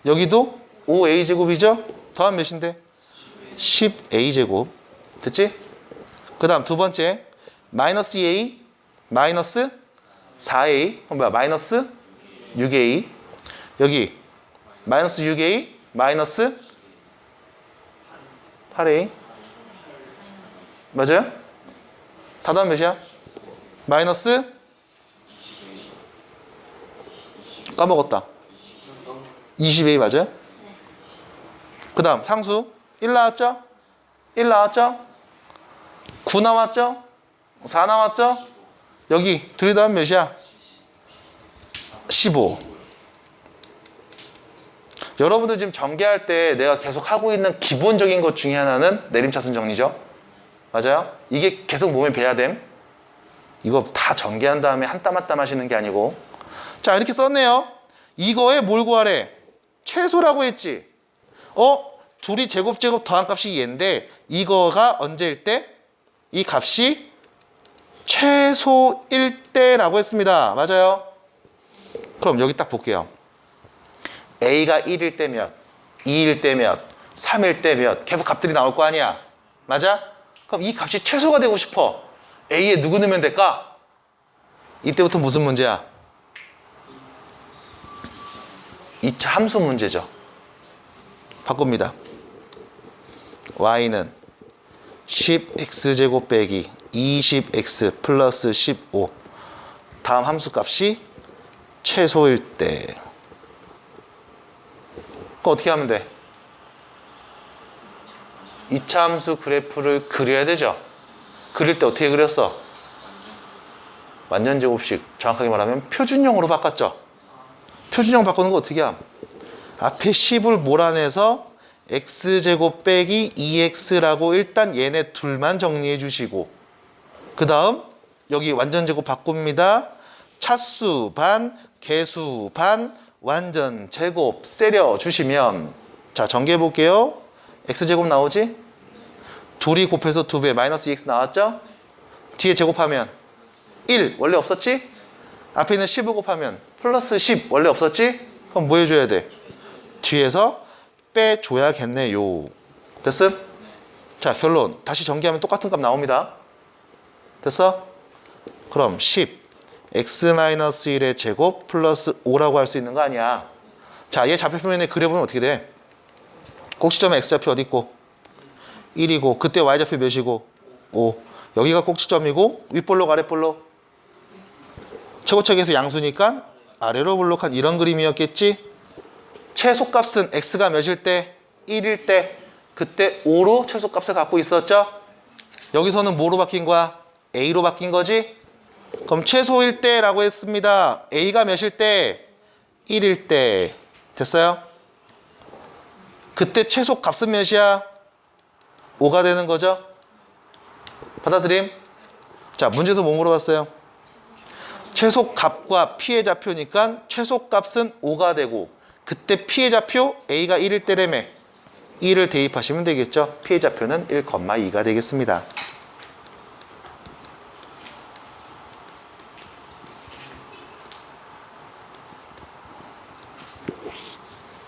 여기도 5A 제곱이죠? 더하면 몇인데? 10A 제곱. 됐지? 그 다음 두 번째 마이너스 2A, 마이너스 4A, 그럼 뭐야? 마이너스 6A. 여기 마이너스 6A, 마이너스 8A. 맞아요? 다 더하면 몇이야? 마이너스 까먹었다. 20A 맞아요? 그 다음 상수 1 나왔죠? 1 나왔죠? 9 나왔죠? 4 나왔죠? 여기 둘이 더하면 몇이야? 15. 여러분들 지금 전개할 때 내가 계속 하고 있는 기본적인 것 중에 하나는 내림차순 정리죠. 맞아요? 이게 계속 몸에 배야 됨. 이거 다 전개한 다음에 한 땀 한 땀 하시는 게 아니고. 자, 이렇게 썼네요. 이거에 뭘 구하래? 최소라고 했지. 둘이 제곱 더한 값이 얘인데 이거가 언제일 때? 이 값이 최소일 때라고 했습니다. 맞아요? 그럼 여기 딱 볼게요. A가 1일 때 몇, 2일 때 몇, 3일 때 몇, 계속 값들이 나올 거 아니야. 맞아? 그럼 이 값이 최소가 되고 싶어. A에 누구 넣으면 될까? 이때부터 무슨 문제야? 2차 함수 문제죠. 바꿉니다. Y는 10x제곱 빼기 20x 플러스 15. 다음 함수 값이 최소일 때. 그거 어떻게 하면 돼? 이차함수 그래프를 그려야 되죠. 그릴 때 어떻게 그렸어? 완전제곱식, 정확하게 말하면 표준형으로 바꿨죠. 표준형 바꾸는 거 어떻게 함? 앞에 10을 몰아내서 x제곱 빼기 2x라고 일단 얘네 둘만 정리해 주시고, 그 다음 여기 완전제곱 바꿉니다. 차수 반, 개수 반, 완전제곱 세려 주시면, 자 전개해 볼게요. x제곱 나오지? 둘이 곱해서 2배 마이너스 2x 나왔죠? 뒤에 제곱하면 1 원래 없었지? 앞에 있는 10을 곱하면 플러스 10 원래 없었지? 그럼 뭐 해줘야 돼? 뒤에서 빼줘야겠네요. 됐음? 자 결론 다시 전개하면 똑같은 값 나옵니다. 됐어? 그럼 10 x-1의 제곱 플러스 5라고 할 수 있는 거 아니야. 자 얘 좌표표면에 그려보면 어떻게 돼? 꼭지점에 x좌표 어디 있고? 1이고 그때 y좌표 몇이고? 5. 여기가 꼭지점이고 윗볼록 아랫볼록? 최고책에서 양수니까 아래로 볼록한 이런 그림이었겠지? 최소값은 x가 몇일 때? 1일 때 그때 5로 최소값을 갖고 있었죠? 여기서는 뭐로 바뀐 거야? a로 바뀐 거지? 그럼 최소일 때라고 했습니다. a가 몇일 때? 1일 때. 됐어요? 그때 최소값은 몇이야? 5가 되는 거죠? 받아들임? 자 문제에서 뭐 물어봤어요? 최소값과 피해 좌표니까 최소값은 5가 되고 그때 피해 좌표 a가 1일 때라며 1을 대입하시면 되겠죠? 피해 좌표는 1,2가 되겠습니다.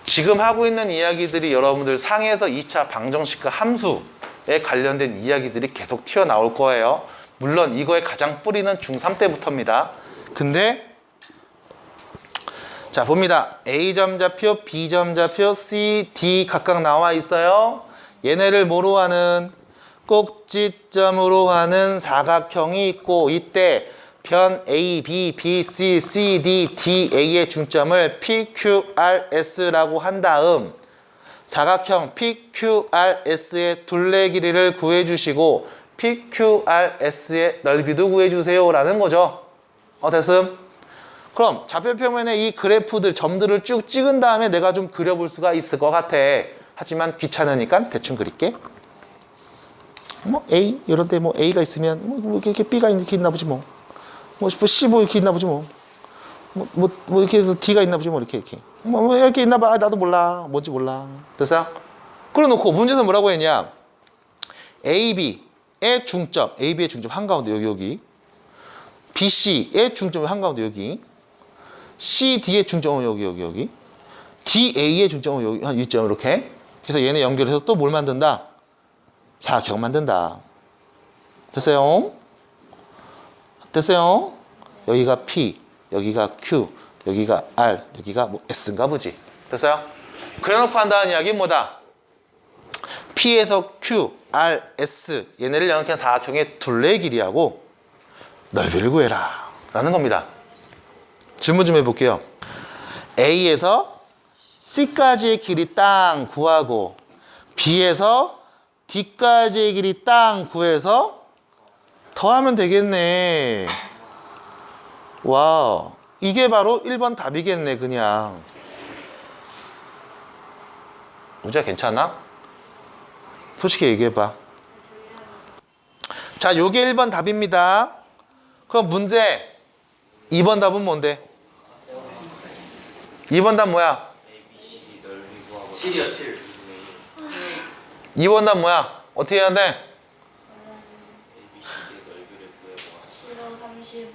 지금 하고 있는 이야기들이 여러분들 상에서 2차 방정식과 함수에 관련된 이야기들이 계속 튀어나올 거예요. 물론 이거의 가장 뿌리는 중3 때부터입니다. 근데 자 봅니다. A점 좌표, B점 좌표, C, D 각각 나와 있어요. 얘네를 뭐로 하는? 꼭지점으로 하는 사각형이 있고 이때 변 A, B, B, C, C, D, D, A의 중점을 P, Q, R, S라고 한 다음 사각형 P, Q, R, S의 둘레 길이를 구해주시고 P, Q, R, S의 넓이도 구해주세요 라는 거죠. 됐음? 그럼 좌표표면에 이 그래프들 점들을 쭉 찍은 다음에 내가 좀 그려볼 수가 있을 것 같아. 하지만 귀찮으니까 대충 그릴게. 뭐 A 이런데 뭐 A가 있으면 뭐 이렇게 B가 이렇게 있나 보지 뭐. 뭐 C 뭐 이렇게 있나 보지 뭐. 뭐 이렇게 해서 D가 있나 보지 뭐 이렇게. 뭐 이렇게 있나 봐. 나도 몰라. 뭔지 몰라. 됐어? 그래놓고 문제에서 뭐라고 했냐? AB의 중점, AB의 중점 한가운데 여기. BC의 중점 한가운데 여기. CD의 중점은 여기. DA의 중점은 여기 한 이점 이렇게. 그래서 얘네 연결해서 또 뭘 만든다? 사각형 만든다. 됐어요? 됐어요? 여기가 P, 여기가 Q, 여기가 R, 여기가 뭐 S인가 보지. 됐어요? 그래놓고 한다는 이야기 뭐다? P에서 Q, R, S 얘네를 연결한 사각형의 둘레 길이하고 넓이를 구해라 라는 겁니다. 질문 좀 해볼게요. A에서 C까지의 길이 땅 구하고 B에서 D까지의 길이 땅 구해서 더하면 되겠네. 와, 이게 바로 1번 답이겠네 그냥. 우지야 괜찮아? 솔직히 얘기해봐. 자, 요게 1번 답입니다. 그럼 문제 2번 답은 뭔데? 2번 답 뭐야? 7이요 7. 2번 답 뭐야? 어떻게 해야 돼? 15, 35,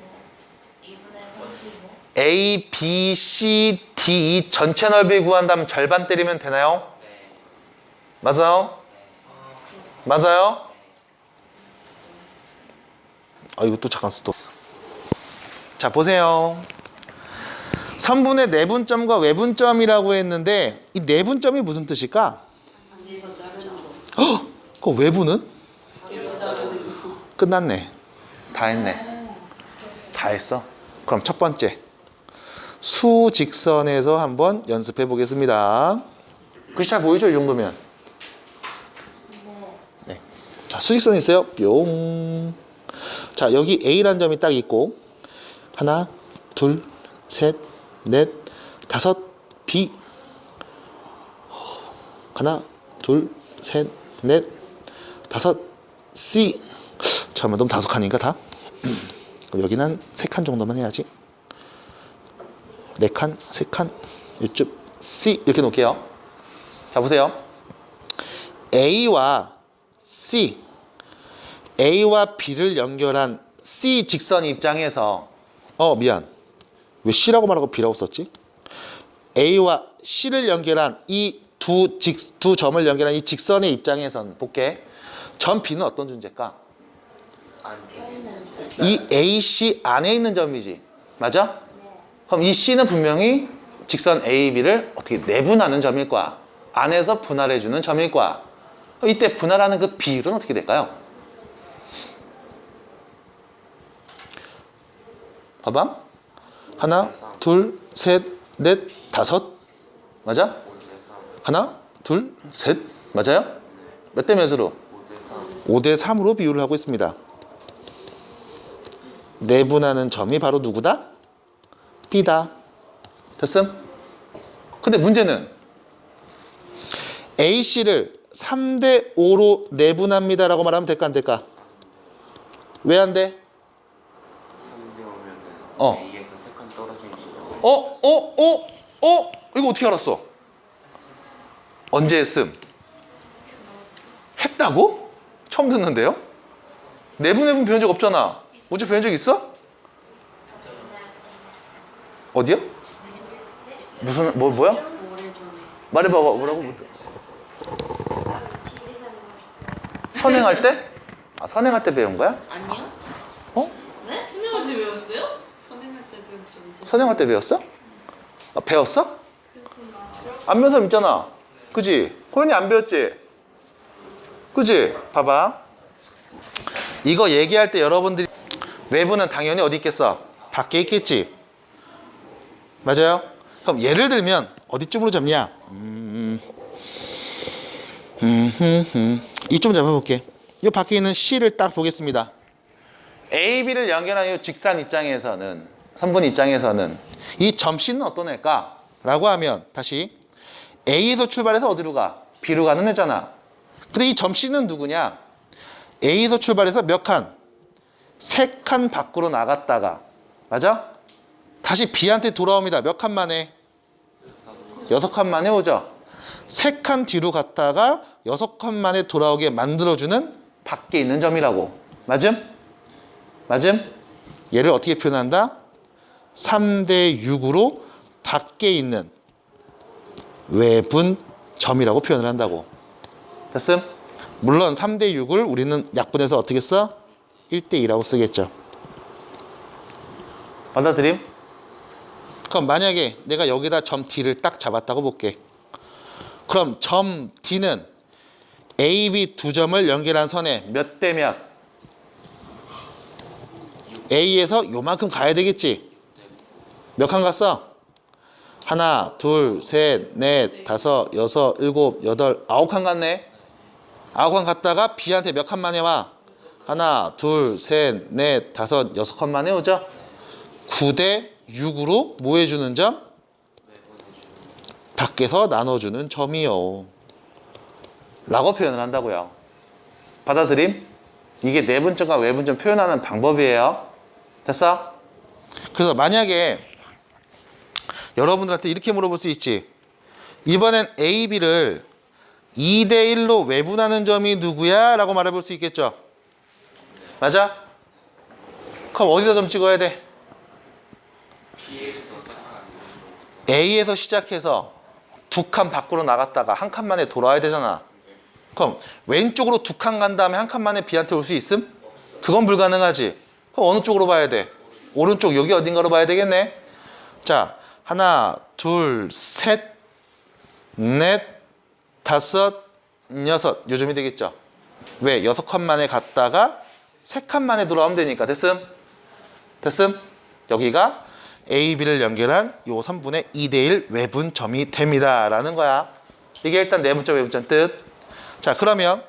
2분의 35. A, B, C, D 전체 넓이 구한다면 절반 때리면 되나요? 맞아요? 맞아요? 이거 또 잠깐 또. 자 보세요. 선분의 내분점과 외분점이라고 했는데 이 내분점이 무슨 뜻일까? 그 외분은? 끝났네. 다 했네. 다 했어. 그럼 첫 번째 수직선에서 한번 연습해 보겠습니다. 글씨 잘 보이죠? 이 정도면. 네. 자, 수직선이 있어요. 뿅. 자, 여기 A라는 점이 딱 있고 하나, 둘, 셋, 넷, 다섯, B. 하나, 둘, 셋, 넷, 다섯, C. 잠깐만, 너무 다섯 칸인가 다? 그럼 여기는 한 3칸 정도만 해야지. 4칸, 3칸, 이쪽 C 이렇게 놓을게요. 자, 보세요. A와 C, A와 B를 연결한 C 직선 입장에서 미안. 왜 C라고 말하고 B라고 썼지? A와 C를 연결한 이 두 점을 연결한 이 직선의 입장에선 볼게. 점 B는 어떤 존재일까? 이 AC 안에 있는 점이지. 맞아? 그럼 이 C는 분명히 직선 AB를 어떻게 내분하는 점일 거야. 안에서 분할해주는 점일 거야. 이때 분할하는 그 비율은 어떻게 될까요? 봐봐. 하나, 둘, 셋, 넷, 다섯. 맞아? 하나, 둘, 셋. 맞아요? 몇 대 몇으로? 5대 3으로 비율을 하고 있습니다. 내분하는 점이 바로 누구다? B다. 됐음? 근데 문제는 AC를 3대 5로 내분합니다 라고 말하면 될까 안 될까? 왜 안 돼? 3대 5면은 A에서 3칸 떨어지는 지점. 이거 어떻게 알았어? 언제 했음? 했다고? 처음 듣는데요? 내분 배운 적 없잖아. 어제 배운 적 있어? 어디요? 무슨 뭐야? 말해봐. 뭐라고? 선행할 때? 선행할 때 배운 거야? 아니요? 네? 선행할 때 배웠어요? 선행할 때 배웠죠. 선행할 때 배웠어? 배웠어? 안 배운 사람 있잖아. 그지? 호연이 안 배웠지? 그지? 봐봐. 이거 얘기할 때 여러분들이 외부는 당연히 어디 있겠어? 밖에 있겠지? 맞아요? 그럼 예를 들면 어디쯤으로 잡냐? 이쯤 잡아볼게. 이 밖에 있는 C를 딱 보겠습니다. A, B를 연결한 이 직선 입장에서는, 선분 입장에서는 이 점 C는 어떤 애일까? 라고 하면 다시 A에서 출발해서 어디로 가? B로 가는 애잖아. 근데 이 점 C는 누구냐? A에서 출발해서 몇 칸? 3칸 밖으로 나갔다가, 맞아? 다시 B한테 돌아옵니다. 몇 칸 만에? 6칸 만에 오죠. 3칸 뒤로 갔다가 6칸 만에 돌아오게 만들어주는 밖에 있는 점이라고. 맞음? 맞음? 얘를 어떻게 표현한다? 3대 6으로 밖에 있는 외분 점이라고 표현을 한다고. 됐음? 물론 3대 6을 우리는 약분해서 어떻게 써? 1대 2라고 쓰겠죠. 받아들임? 그럼 만약에 내가 여기다 점 D를 딱 잡았다고 볼게. 그럼 점 D는 A, B 두 점을 연결한 선에 몇 대 몇? A에서 요만큼 가야 되겠지? 몇 칸 갔어? 하나, 둘, 셋, 넷, 다섯, 여섯, 일곱, 여덟, 9칸 갔네? 9칸 갔다가 B한테 몇 칸 만에 와? 하나, 둘, 셋, 넷, 다섯, 6칸 만에 오죠? 9대 6으로 뭐 해주는 점? 밖에서 나눠주는 점이요. 라고 표현을 한다고요. 받아들임? 이게 내분점과 외분점 표현하는 방법이에요. 됐어? 그래서 만약에 여러분들한테 이렇게 물어볼 수 있지. 이번엔 A, B를 2대 1로 외분하는 점이 누구야? 라고 말해볼 수 있겠죠. 맞아? 그럼 어디다 점 찍어야 돼? B에서 3칸. A에서 시작해서 2칸 밖으로 나갔다가 한 칸 만에 돌아와야 되잖아. 그럼 왼쪽으로 2칸 간 다음에 한 칸 만에 B한테 올 수 있음? 그건 불가능하지. 그럼 어느 쪽으로 봐야 돼? 오른쪽 여기 어딘가로 봐야 되겠네. 자, 하나, 둘, 셋, 넷, 다섯, 여섯 요점이 되겠죠. 왜? 6칸 만에 갔다가 3칸 만에 돌아오면 되니까. 됐음? 됐음? 여기가 A, B를 연결한 요 선분의 2대1 외분점이 됩니다 라는 거야. 이게 일단 내분점 외분점 뜻. 자, 그러면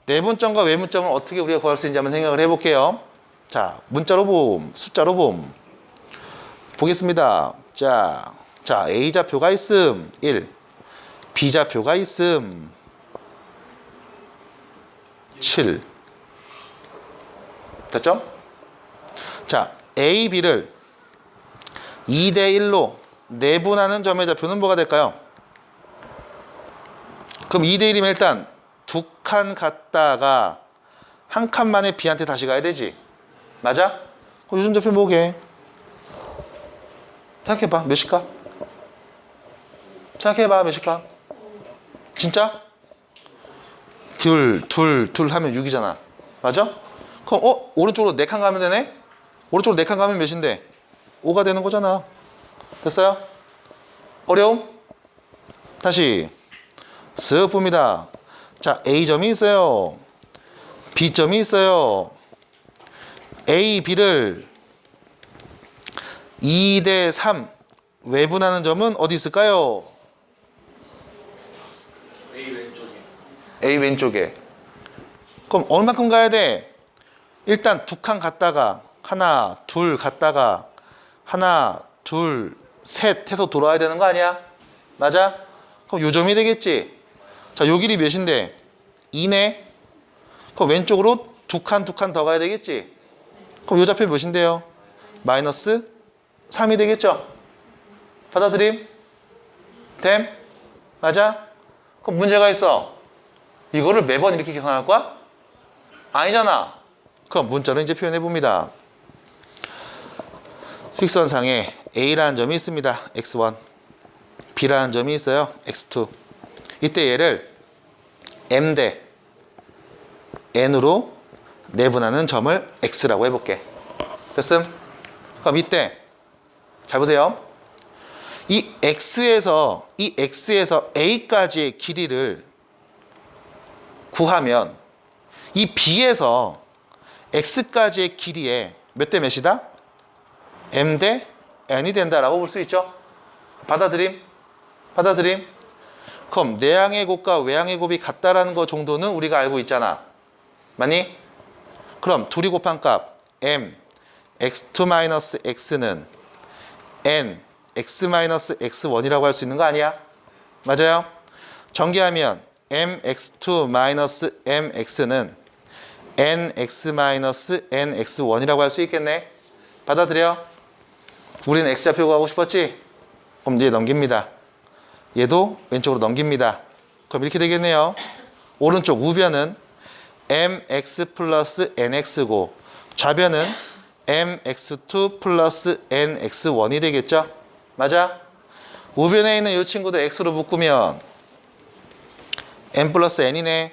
내분점과 외분점을 어떻게 우리가 구할 수 있는지 한번 생각을 해볼게요. 자, 문자로 봄, 숫자로 봄 보겠습니다. 자, A좌표가 있음 1, B좌표가 있음 7. 됐죠? 자, A, B를 2대1로 내분하는 점의 좌표는 뭐가 될까요? 그럼 2대1이면 일단 두 칸 갔다가 한 칸만에 B한테 다시 가야 되지. 맞아? 그럼 요즘 좌표 뭐게? 생각해봐. 몇일까? 생각해봐. 몇일까? 진짜? 둘 하면 6이잖아. 맞아? 그럼 오른쪽으로 4칸 가면 되네? 오른쪽으로 4칸 가면 몇인데? 5가 되는 거잖아. 됐어요? 어려움? 다시 쓱 봅니다. 자, A점이 있어요. B점이 있어요. A, B를 2대3 외분하는 점은 어디 있을까요? A 왼쪽에. A 왼쪽에. 그럼 얼마큼 가야 돼? 일단 두 칸 갔다가 하나, 둘 갔다가 하나, 둘, 셋 해서 돌아야 되는 거 아니야? 맞아? 그럼 요 점이 되겠지? 자, 요 길이 몇인데? 2네? 그럼 왼쪽으로 두 칸 더 가야 되겠지? 그럼 요 좌표 몇인데요? 마이너스 3이 되겠죠? 받아들임? 됨? 맞아? 그럼 문제가 있어. 이거를 매번 이렇게 계산할 거야? 아니잖아. 그럼 문자로 이제 표현해 봅니다. 식선상에 A라는 점이 있습니다. x1, B라는 점이 있어요. x2. 이때 얘를 M 대 N으로 내분하는 점을 X라고 해볼게. 됐음? 그럼 이때 잘 보세요. 이 X에서 A까지의 길이를 구하면 이 B에서 X까지의 길이에 몇 대 몇이다? M 대 N이 된다라고 볼 수 있죠. 받아들임? 그럼 내항의 곱과 외항의 곱이 같다라는 거 정도는 우리가 알고 있잖아. 맞니? 그럼 둘이 곱한 값 M x2-x는 n x-x1이라고 할 수 있는 거 아니야? 맞아요? 전개하면 mx2-mx는 nx-nx1이라고 할 수 있겠네. 받아들여? 우리는 x좌표 구하고 싶었지? 그럼 얘 넘깁니다. 얘도 왼쪽으로 넘깁니다. 그럼 이렇게 되겠네요. 오른쪽 우변은 mx 플러스 nx고 좌변은 mx2 플러스 nx1이 되겠죠? 맞아? 우변에 있는 이 친구도 x로 묶으면 n 플러스 n이네.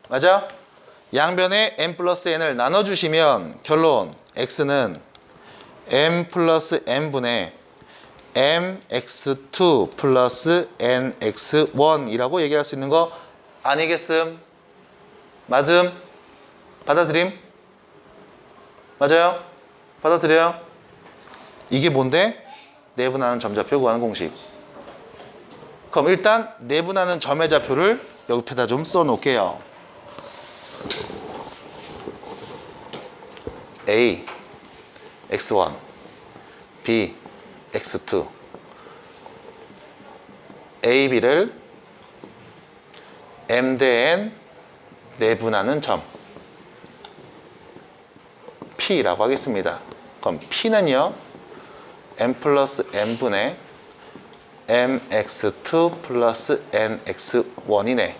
맞아? 양변에 n 플러스 n을 나눠주시면 결론 x는 m 플러스 n분의 mx2 플러스 nx1이라고 얘기할 수 있는 거 아니겠음? 맞음? 받아들임? 맞아요? 받아들여요? 이게 뭔데? 내분하는 점좌표 구하는 공식. 그럼 일단 내분하는 점의 좌표를 옆에다 좀 써놓을게요. A, x1, B, x2 A, B를 M 대 N 내분하는 점 P라고 하겠습니다. 그럼 P는요 M 플러스 N분의 MX2 플러스 NX1이네.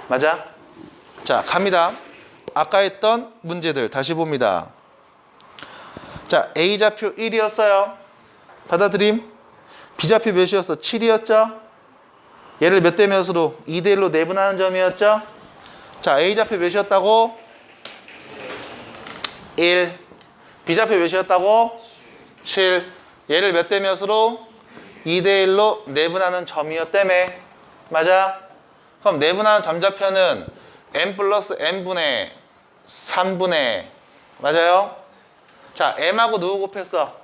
맞아? 자, 갑니다. 아까 했던 문제들 다시 봅니다. 자, A좌표 1이었어요. 받아들임? B좌표 몇이었어? 7이었죠? 얘를 몇 대 몇으로? 2대 1로 내분하는 점이었죠? 자, A좌표 몇이었다고? 1. B좌표 몇이었다고? 7. 얘를 몇 대 몇으로? 2대 1로 내분하는 점이었다며. 맞아? 그럼 내분하는 점좌표는 M 플러스 N분의 3분의 맞아요? 자, M하고 누구 곱했어?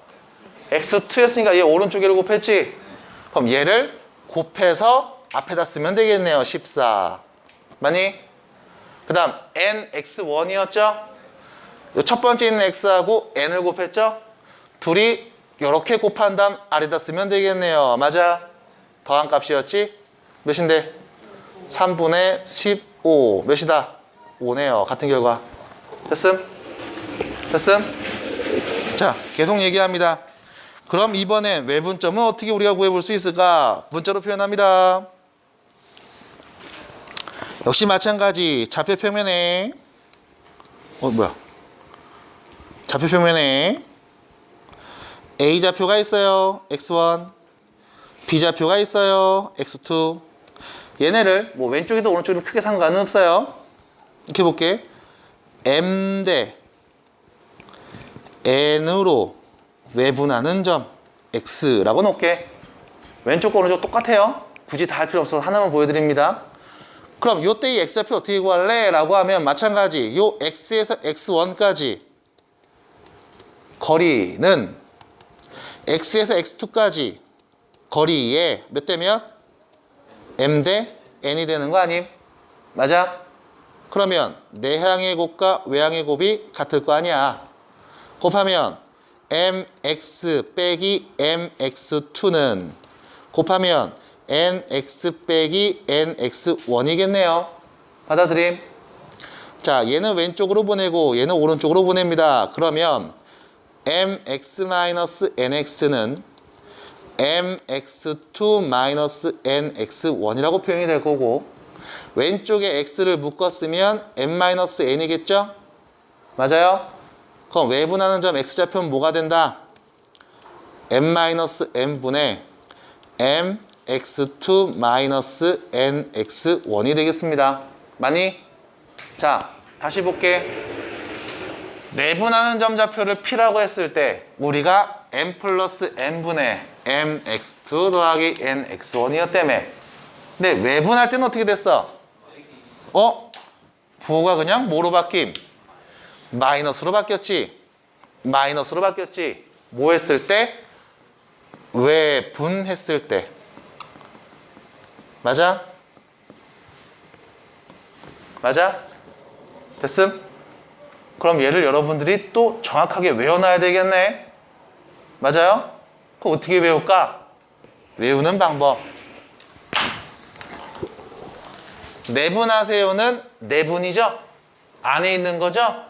x2였으니까 얘 오른쪽에를 곱했지? 그럼 얘를 곱해서 앞에다 쓰면 되겠네요. 14. 맞니? 그 다음 nx1이었죠? 첫 번째 있는 x하고 n을 곱했죠? 둘이 이렇게 곱한 다음 아래다 쓰면 되겠네요. 맞아? 더한 값이었지? 몇인데? 3분의 15. 몇이다? 5네요. 같은 결과. 됐음? 됐음? 자, 계속 얘기합니다. 그럼 이번엔 외분점은 어떻게 우리가 구해볼 수 있을까? 문자로 표현합니다. 역시 마찬가지. 좌표 평면에 좌표 평면에 A 좌표가 있어요. x1. B 좌표가 있어요. x2. 얘네를 뭐 왼쪽이든 오른쪽이든 크게 상관은 없어요. 이렇게 볼게. M 대 N으로 외분하는 점 X라고 놓을게. 왼쪽과 오른쪽 똑같아요. 굳이 다 할 필요 없어서 하나만 보여드립니다. 그럼 요때 이 X좌표 어떻게 구할래? 라고 하면 마찬가지. 요 X에서 X1까지 거리는 X에서 X2까지 거리에 몇 대면? M 대 N이 되는 거 아님? 맞아? 그러면 내향의 곱과 외향의 곱이 같을 거 아니야. 곱하면 mx 빼기 mx2는 곱하면 nx 빼기 nx1이겠네요. 받아들임? 자, 얘는 왼쪽으로 보내고 얘는 오른쪽으로 보냅니다. 그러면 mx-nx는 mx2-nx1이라고 표현이 될 거고 왼쪽에 x를 묶었으면 m-n이겠죠? 맞아요? 그럼 외분하는 점 x좌표는 뭐가 된다? m-n분의 mx2-nx1이 되겠습니다. 맞니? 자, 다시 볼게. 내분하는 점 좌표를 p라고 했을 때 우리가 m 플러스 n분의 mx2 더하기 nx1이었다며. 근데 외분할 때는 어떻게 됐어? 부호가 그냥 뭐로 바뀜? 마이너스로 바뀌었지. 마이너스로 바뀌었지. 뭐 했을 때? 외분했을 때. 맞아? 맞아? 됐음? 그럼 얘를 여러분들이 또 정확하게 외워놔야 되겠네. 맞아요? 그럼 어떻게 외울까? 외우는 방법. 내분하세요는 내분이죠? 안에 있는 거죠?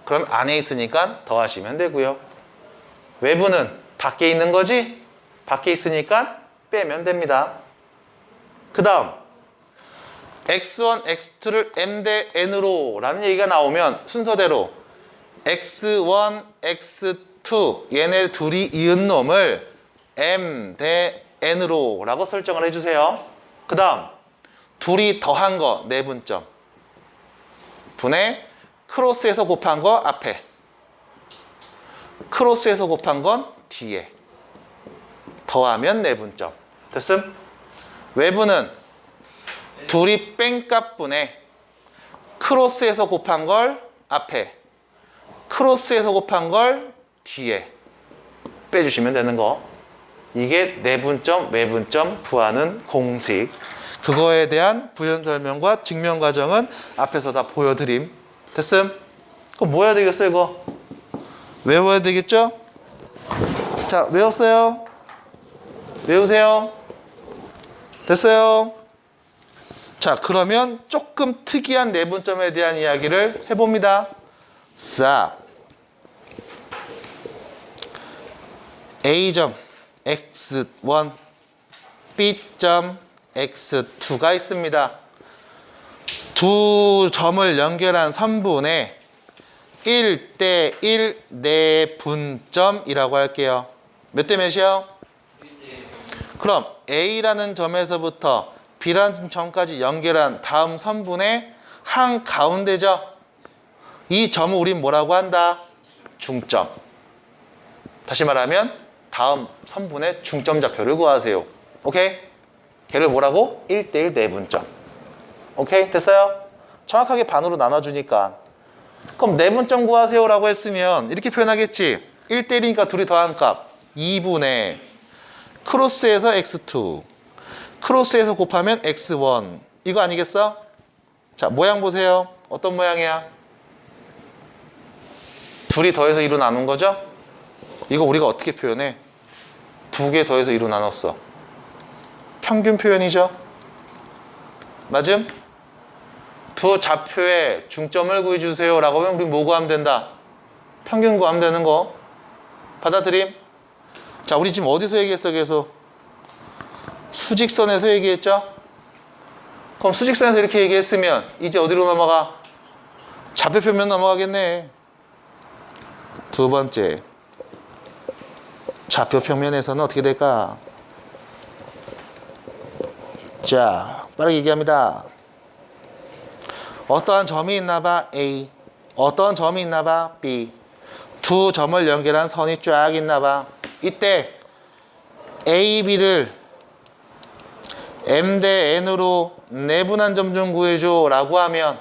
그럼 안에 있으니까 더하시면 되고요. 외분은 밖에 있는 거지? 밖에 있으니까 빼면 됩니다. 그 다음 x1, x2를 m 대 n으로 라는 얘기가 나오면 순서대로 x1, x2 얘네 둘이 이은 놈을 m 대 n으로 라고 설정을 해주세요. 그 다음 둘이 더한 거 내분점 분의 크로스에서 곱한 거 앞에 크로스에서 곱한 건 뒤에 더하면 내분점. 됐음? 외분은 둘이 뺀값분의 크로스에서 곱한 걸 앞에 크로스에서 곱한 걸 뒤에 빼주시면 되는 거. 이게 내분점, 외분점 구하는 공식. 그거에 대한 부연 설명과 증명 과정은 앞에서 다 보여드림. 됐음? 그럼 뭐 해야 되겠어요, 이거? 외워야 되겠죠? 자, 외웠어요? 외우세요? 됐어요? 자, 그러면 조금 특이한 내분점에 대한 이야기를 해봅니다. 자, A점 x1, B점 x2가 있습니다. 두 점을 연결한 선분의 1대1 내분점이라고 할게요. 몇 대 몇이요? 그럼 A라는 점에서부터 B라는 점까지 연결한 다음 선분의 한가운데죠. 이 점을 우린 뭐라고 한다? 중점. 다시 말하면 다음 선분의 중점 좌표를 구하세요. 오케이? 걔를 뭐라고? 1대1 내분점. 오케이? 됐어요? 정확하게 반으로 나눠주니까. 그럼 내분점 구하세요 라고 했으면 이렇게 표현하겠지. 1대1이니까 둘이 더한 값 2분의 크로스에서 x2 크로스에서 곱하면 x1 이거 아니겠어? 자 모양 보세요. 어떤 모양이야? 둘이 더해서 2로 나눈 거죠? 이거 우리가 어떻게 표현해? 두 개 더해서 2로 나눴어. 평균 표현이죠? 맞음? 두 좌표의 중점을 구해주세요 라고 하면 우리 뭐 구하면 된다? 평균 구하면 되는 거 받아들임? 자 우리 지금 어디서 얘기했어 계속? 수직선에서 얘기했죠? 그럼 수직선에서 이렇게 얘기했으면 이제 어디로 넘어가? 좌표 표면 넘어가겠네. 두 번째 좌표 평면에서는 어떻게 될까? 자 빠르게 얘기합니다. 어떠한 점이 있나봐 A, 어떠한 점이 있나봐 B, 두 점을 연결한 선이 쫙 있나봐. 이때 A, B를 M 대 N으로 내분한 점 좀 구해줘 라고 하면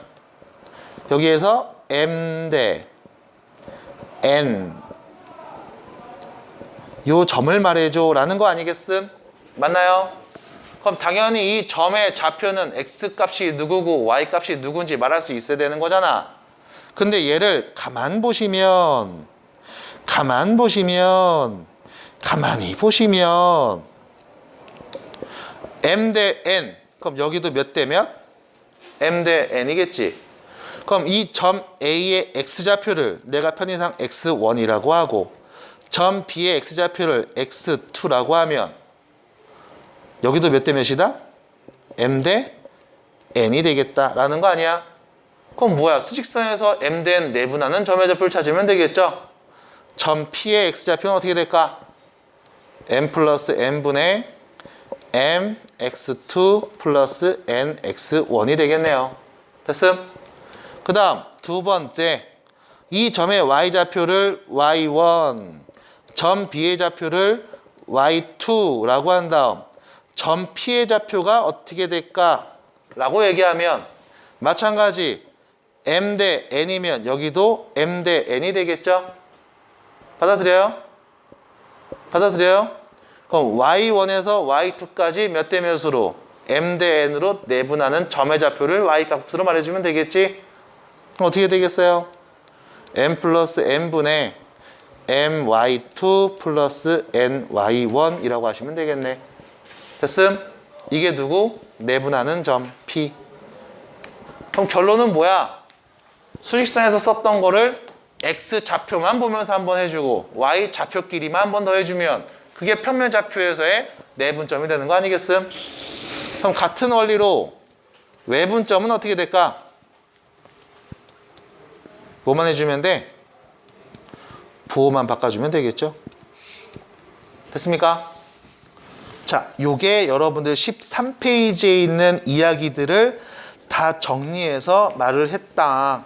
여기에서 M 대 N 요 점을 말해줘 라는 거 아니겠음? 맞나요? 그럼 당연히 이 점의 좌표는 X 값이 누구고 Y 값이 누군지 말할 수 있어야 되는 거잖아. 근데 얘를 가만히 보시면 M 대 N 그럼 여기도 몇 대 몇? M 대 N이겠지. 그럼 이 점 A의 X좌표를 내가 편의상 X1이라고 하고 점 B의 X좌표를 X2라고 하면 여기도 몇 대 몇이다? M 대 N이 되겠다라는 거 아니야? 그럼 뭐야? 수직선에서 M 대 N 내분하는 점의 좌표를 찾으면 되겠죠? 점 P의 X좌표는 어떻게 될까? M 플러스 N분의 M X2 플러스 N X1이 되겠네요. 됐음? 그 다음 두 번째 이 점의 Y좌표를 Y1 점 B의 좌표를 Y2라고 한 다음 점 P의 좌표가 어떻게 될까? 라고 얘기하면 마찬가지 M 대 N이면 여기도 M 대 N이 되겠죠? 받아들여요? 받아들여요? 그럼 Y1에서 Y2까지 몇 대 몇으로? M 대 N으로 내분하는 점의 좌표를 Y 값으로 말해주면 되겠지? 그럼 어떻게 되겠어요? M 플러스 N분의 MY2 플러스 NY1이라고 하시면 되겠네. 됐음? 이게 누구? 내분하는 점 P. 그럼 결론은 뭐야? 수직선에서 썼던 거를 X 좌표만 보면서 한번 해주고 Y 좌표끼리만 한번 더 해주면 그게 평면 좌표에서의 내분점이 되는 거 아니겠음? 그럼 같은 원리로 외분점은 어떻게 될까? 뭐만 해주면 돼? 부호만 바꿔주면 되겠죠? 됐습니까? 자, 요게 여러분들 13페이지에 있는 이야기들을 다 정리해서 말을 했다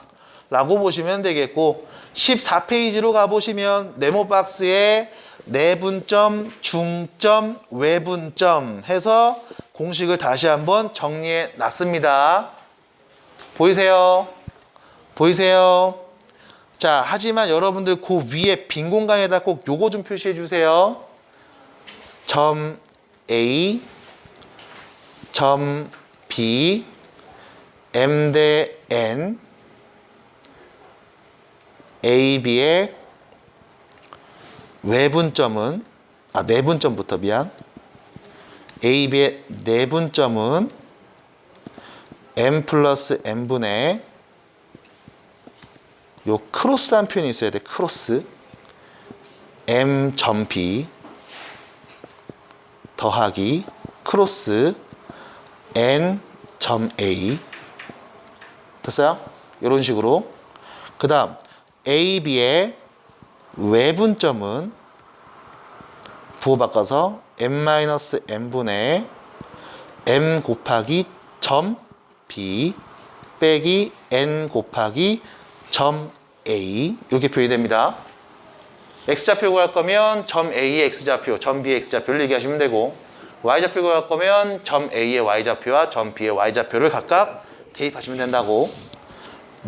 라고 보시면 되겠고 14페이지로 가보시면 네모박스에 내분점, 중점, 외분점 해서 공식을 다시 한번 정리해 놨습니다. 보이세요? 보이세요? 자, 하지만 여러분들 그 위에 빈 공간에다 꼭 요거 좀 표시해 주세요. 점 A, 점 B, M 대 N, A, B의 외분점은 내분점부터 미안. A, B의 내분점은 M 플러스 N분의 요 크로스한 표현이 있어야 돼. 크로스 M 점 B 더하기 크로스 N 점 A 됐어요? 이런 식으로. 그 다음 A, B의 외분점은 부호 바꿔서 M-N분의 M 곱하기 점 B 빼기 N 곱하기 점 A 이렇게 표현이 됩니다. X좌표 구할 거면 점 A의 X좌표, 점 B의 X좌표를 얘기하시면 되고 Y좌표 구할 거면 점 A의 Y좌표와 점 B의 Y좌표를 각각 대입하시면 된다고.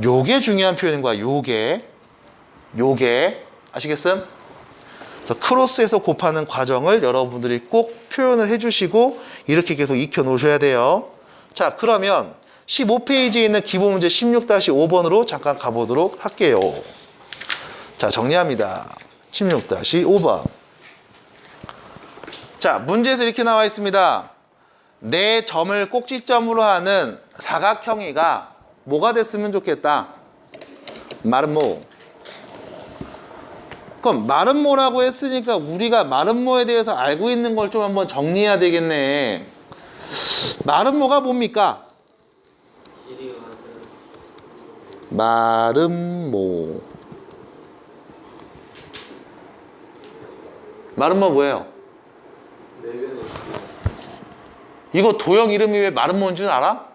요게 중요한 표현인 거야. 요게 아시겠음? 그래서 크로스해서 곱하는 과정을 여러분들이 꼭 표현을 해주시고 이렇게 계속 익혀 놓으셔야 돼요. 자, 그러면 15페이지에 있는 기본 문제 16-5번으로 잠깐 가보도록 할게요. 자, 정리합니다. 16-5번. 자, 문제에서 이렇게 나와 있습니다. 네 점을 꼭지점으로 하는 사각형이가 뭐가 됐으면 좋겠다? 마름모. 그럼 마름모라고 했으니까 우리가 마름모에 대해서 알고 있는 걸 좀 한번 정리해야 되겠네. 마름모가 뭡니까? 마름모. 마름모 뭐예요? 이거 도형 이름이 왜 마름모인 줄 알아?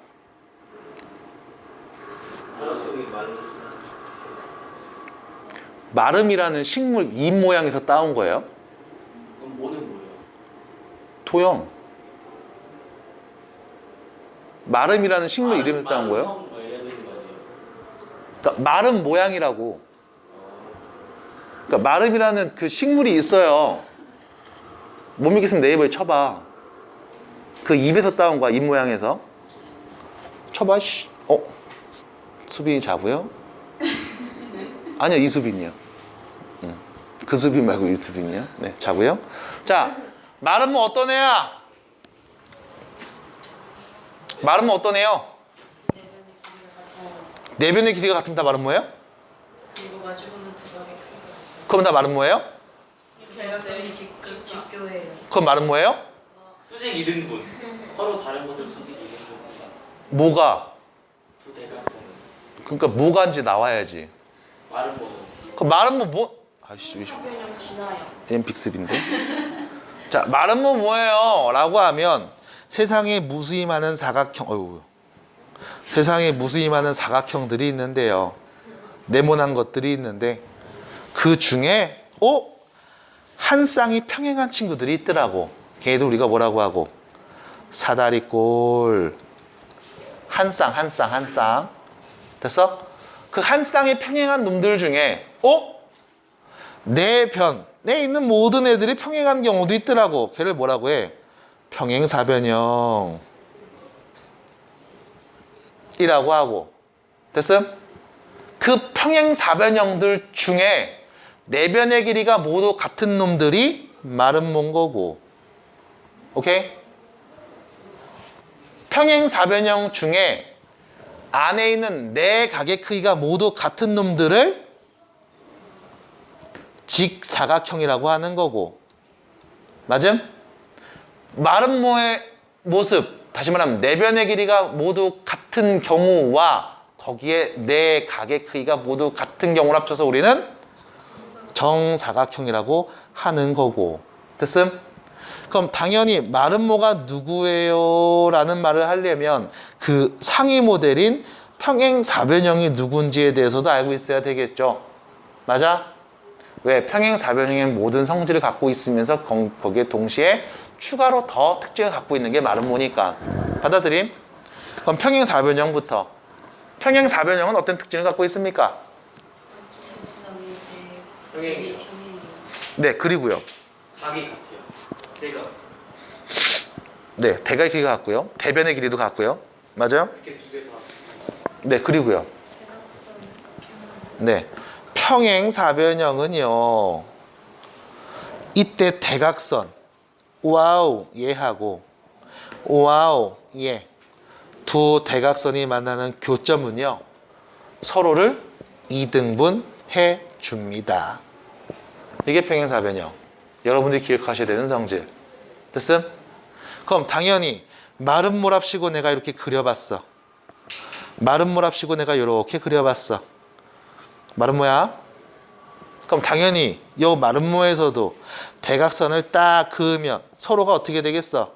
마름이라는 식물 잎 모양에서 따온 거예요. 그럼 뭐는 뭐예요? 도형. 마름이라는 식물 이름에서 따온 거예요. 그러니까 마름 모양이라고. 그러니까 마름이라는 그 식물이 있어요. 못 믿겠으면 네이버에 쳐봐. 그 잎에서 따온 거야, 잎 모양에서. 쳐봐. 수빈이 자고요? 아니요, 이수빈이요. 그 수빈 말고 이수빈이요. 네, 자고요. 자, 마름모 어떤 애야? 마름모 어떤 애요? 내변의 길이가 같으면 다 마름모예요? 그리고 마주보는 두 방의 크기가 그럼 다 마름모예요? 대각선이 직교예요. 그럼 마름모예요? 수직 2등분. 서로 다른 것을 수직 2등분입니다. 뭐가? 두 대각선. 그러니까 뭐가인지 나와야지. 말은 뭐는? 그럼 마름모 뭐? 아이씨, 그냥 지나요. 엠픽스인데. 자, 마름모 뭐예요? 라고 하면 세상에 무수히 많은 사각형, 세상에 무수히 많은 사각형들이 있는데요. 네모난 것들이 있는데 그 중에 한 쌍이 평행한 친구들이 있더라고. 걔도 우리가 뭐라고 하고 사다리꼴. 한 쌍. 됐어? 그 한 쌍이 평행한 놈들 중에 내 변에 있는 모든 애들이 평행한 경우도 있더라고. 걔를 뭐라고 해? 평행사변형 이라고 하고. 됐음? 그 평행사변형들 중에 네 변의 길이가 모두 같은 놈들이 마름모인 거고. 오케이? 평행사변형 중에 안에 있는 네 각의 크기가 모두 같은 놈들을 직사각형이라고 하는 거고. 맞음? 마름모의 모습, 다시 말하면 네 변의 길이가 모두 같은 경우와 거기에 네 각의 크기가 모두 같은 경우를 합쳐서 우리는 정사각형이라고 하는 거고. 됐음? 그럼 당연히 마름모가 누구예요? 라는 말을 하려면 그 상위 모델인 평행사변형이 누군지에 대해서도 알고 있어야 되겠죠. 맞아? 왜? 평행사변형의 모든 성질을 갖고 있으면서 거기에 동시에 추가로 더 특징을 갖고 있는 게 마름모니까. 받아들임? 그럼 평행사변형부터. 평행사변형은 어떤 특징을 갖고 있습니까? 평행이요. 네, 그리고요. 각이 같아요. 대각. 네, 대각의 길이가 같고요. 대변의 길이도 같고요. 맞아요? 이렇게 두 개서. 네, 그리고요. 네, 평행사변형은요. 이때 대각선 와우 얘하고 와우 얘 두 대각선이 만나는 교점은요. 서로를 2등분해 줍니다. 이게 평행사변형. 여러분들이 기억하셔야 되는 성질. 됐음? 그럼 당연히 마름모랍시고 내가 이렇게 그려봤어. 마름모랍시고 내가 이렇게 그려봤어. 마름모야? 그럼 당연히 이 마름모에서도 대각선을 딱 그으면 서로가 어떻게 되겠어?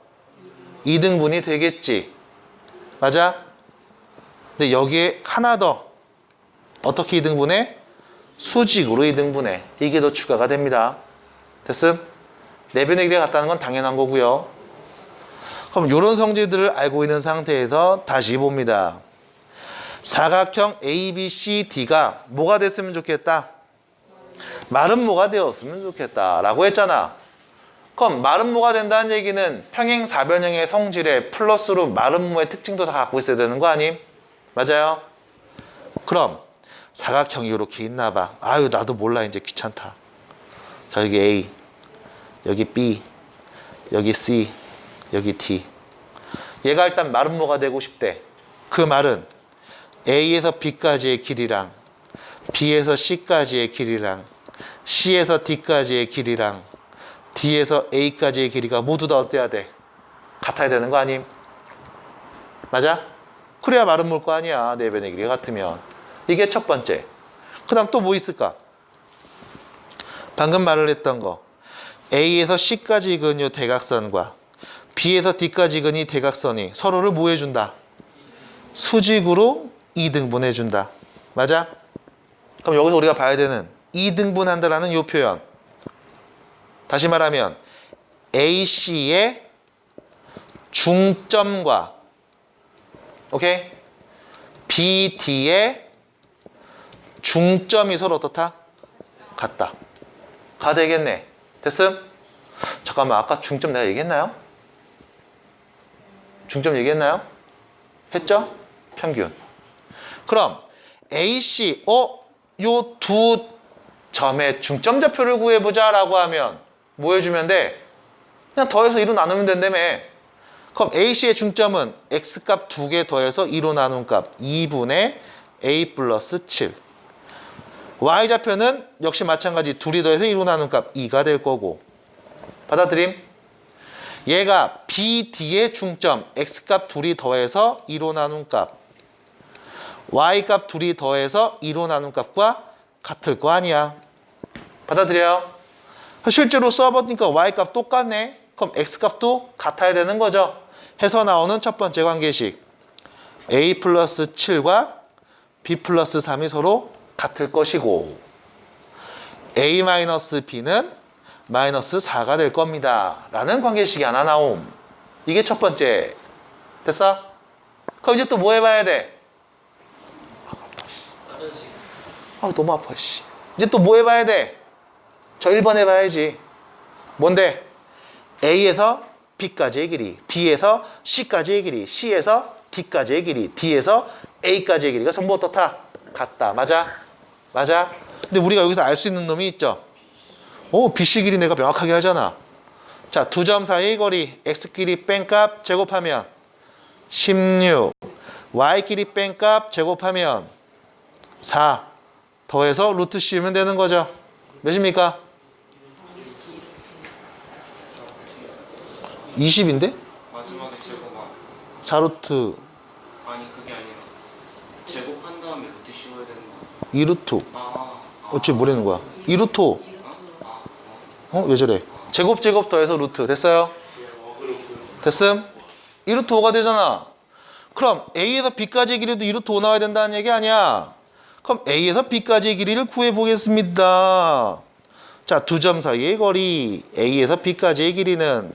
2등분이 되겠지. 맞아? 근데 여기에 하나 더. 어떻게 2등분해? 수직으로 2등분해. 이게 더 추가가 됩니다. 됐음? 네 변의 길이가 같다는 건 당연한 거고요. 그럼 이런 성질들을 알고 있는 상태에서 다시 봅니다. 사각형 ABCD가 뭐가 됐으면 좋겠다? 마름모가 되었으면 좋겠다라고 했잖아. 그럼 마름모가 된다는 얘기는 평행사변형의 성질에 플러스로 마름모의 특징도 다 갖고 있어야 되는 거 아님? 맞아요? 그럼 사각형이 이렇게 있나 봐. 아유 나도 몰라 이제 귀찮다. 자 여기 A, 여기 B, 여기 C, 여기 D. 얘가 일단 마름모가 되고 싶대. 그 말은 A에서 B까지의 길이랑 B에서 C까지의 길이랑 C에서 D까지의 길이랑 D에서 A까지의 길이가 모두 다 어때야 돼? 같아야 되는 거 아님? 맞아? 그래야 마름모일 거 아니야. 네 변의 길이가 같으면. 이게 첫 번째. 그 다음 또 뭐 있을까? 방금 말을 했던 거. A에서 C까지 그은 이 대각선과 B에서 D까지 그은 이 대각선이 서로를 뭐 해준다? 수직으로 2등분 해준다. 맞아? 그럼 여기서 우리가 봐야 되는 2등분한다라는 이 표현. 다시 말하면 AC의 중점과 오케이? BD의 중점이 서로 어떻다? 같다. 가 되겠네. 됐음? 잠깐만 아까 중점 내가 얘기했나요? 중점 얘기했나요? 했죠? 평균. 그럼 AC 요 두 점의 중점좌표를 구해보자 라고 하면 뭐 해주면 돼? 그냥 더해서 2로 나누면 된다며. 그럼 AC의 중점은 X값 2개 더해서 2로 나눈 값 2분의 A 플러스 7. Y좌표는 역시 마찬가지 둘이 더해서 2로 나눈 값 2가 될 거고. 받아들임? 얘가 BD의 중점 X값 둘이 더해서 2로 나눈 값 Y값 둘이 더해서 2로 나눈 값과 같을 거 아니야. 받아들여요? 실제로 써보니까 Y값 똑같네. 그럼 X값도 같아야 되는 거죠. 해서 나오는 첫 번째 관계식. A 플러스 7과 B 플러스 3이 서로 같을 것이고 A 마이너스 B는 마이너스 4가 될 겁니다. 라는 관계식이 하나 나옴. 이게 첫 번째. 됐어? 그럼 이제 또 뭐 해봐야 돼? 다른 식. 아우 너무 아파 씨. 이제 또 뭐 해봐야 돼? 저 1번 해봐야지. 뭔데? A에서 B까지의 길이, B에서 C까지의 길이, C에서 D까지의 길이, D에서 A까지의 길이가 전부 어떻다? 같다. 맞아? 맞아? 근데 우리가 여기서 알 수 있는 놈이 있죠? BC 길이 내가 명확하게 알잖아. 자, 두 점 사이의 거리 X 길이 뺀값 제곱하면 16, Y 길이 뺀값 제곱하면 4 더해서 루트 씌우면 되는 거죠. 몇입니까? 20인데? 마지막에 제곱만 4루트 아니 그게 아니라 제곱한 다음에 루트 씌워야 되는 거 2루트 아, 어째 뭐라는 거야? 2루트 왜 저래? 제곱 더해서 루트 됐어요? 됐음? 2루트 5가 되잖아. 그럼 A에서 B까지의 길이도 2루트 5 나와야 된다는 얘기 아니야. 그럼 A에서 B까지의 길이를 구해보겠습니다. 자, 두 점 사이의 거리 A에서 B까지의 길이는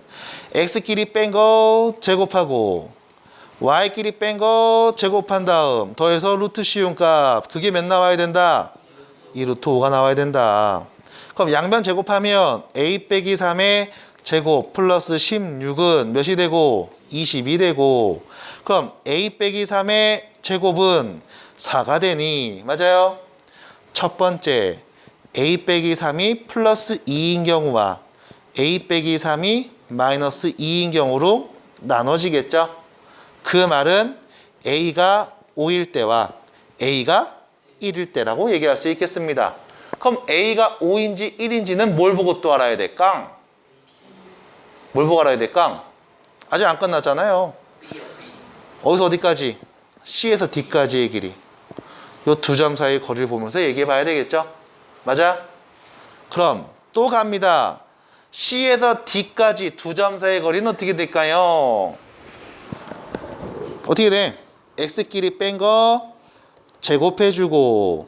X끼리 뺀 거 제곱하고 Y끼리 뺀 거 제곱한 다음 더해서 루트 씌운 값 그게 몇 나와야 된다? 2루트 5가 나와야 된다. 그럼 양변 제곱하면 A 빼기 3의 제곱 플러스 16은 몇이 되고 20이 되고 그럼 A 빼기 3의 제곱은 4가 되니 맞아요? 첫 번째 A 빼기 3이 플러스 2인 경우와 A 빼기 3이 마이너스 2인 경우로 나눠지겠죠? 그 말은 A가 5일 때와 A가 1일 때라고 얘기할 수 있겠습니다. 그럼 A가 5인지 1인지는 뭘 보고 또 알아야 돼? 깡. 뭘 보고 알아야 돼? 깡. 아직 안 끝났잖아요. 어디서 어디까지? C에서 D까지의 길이. 요 두 점 사이의 거리를 보면서 얘기해 봐야 되겠죠? 맞아? 그럼 또 갑니다. C에서 D까지 두 점 사이의 거리는 어떻게 될까요? 어떻게 돼? X끼리 뺀 거 제곱해주고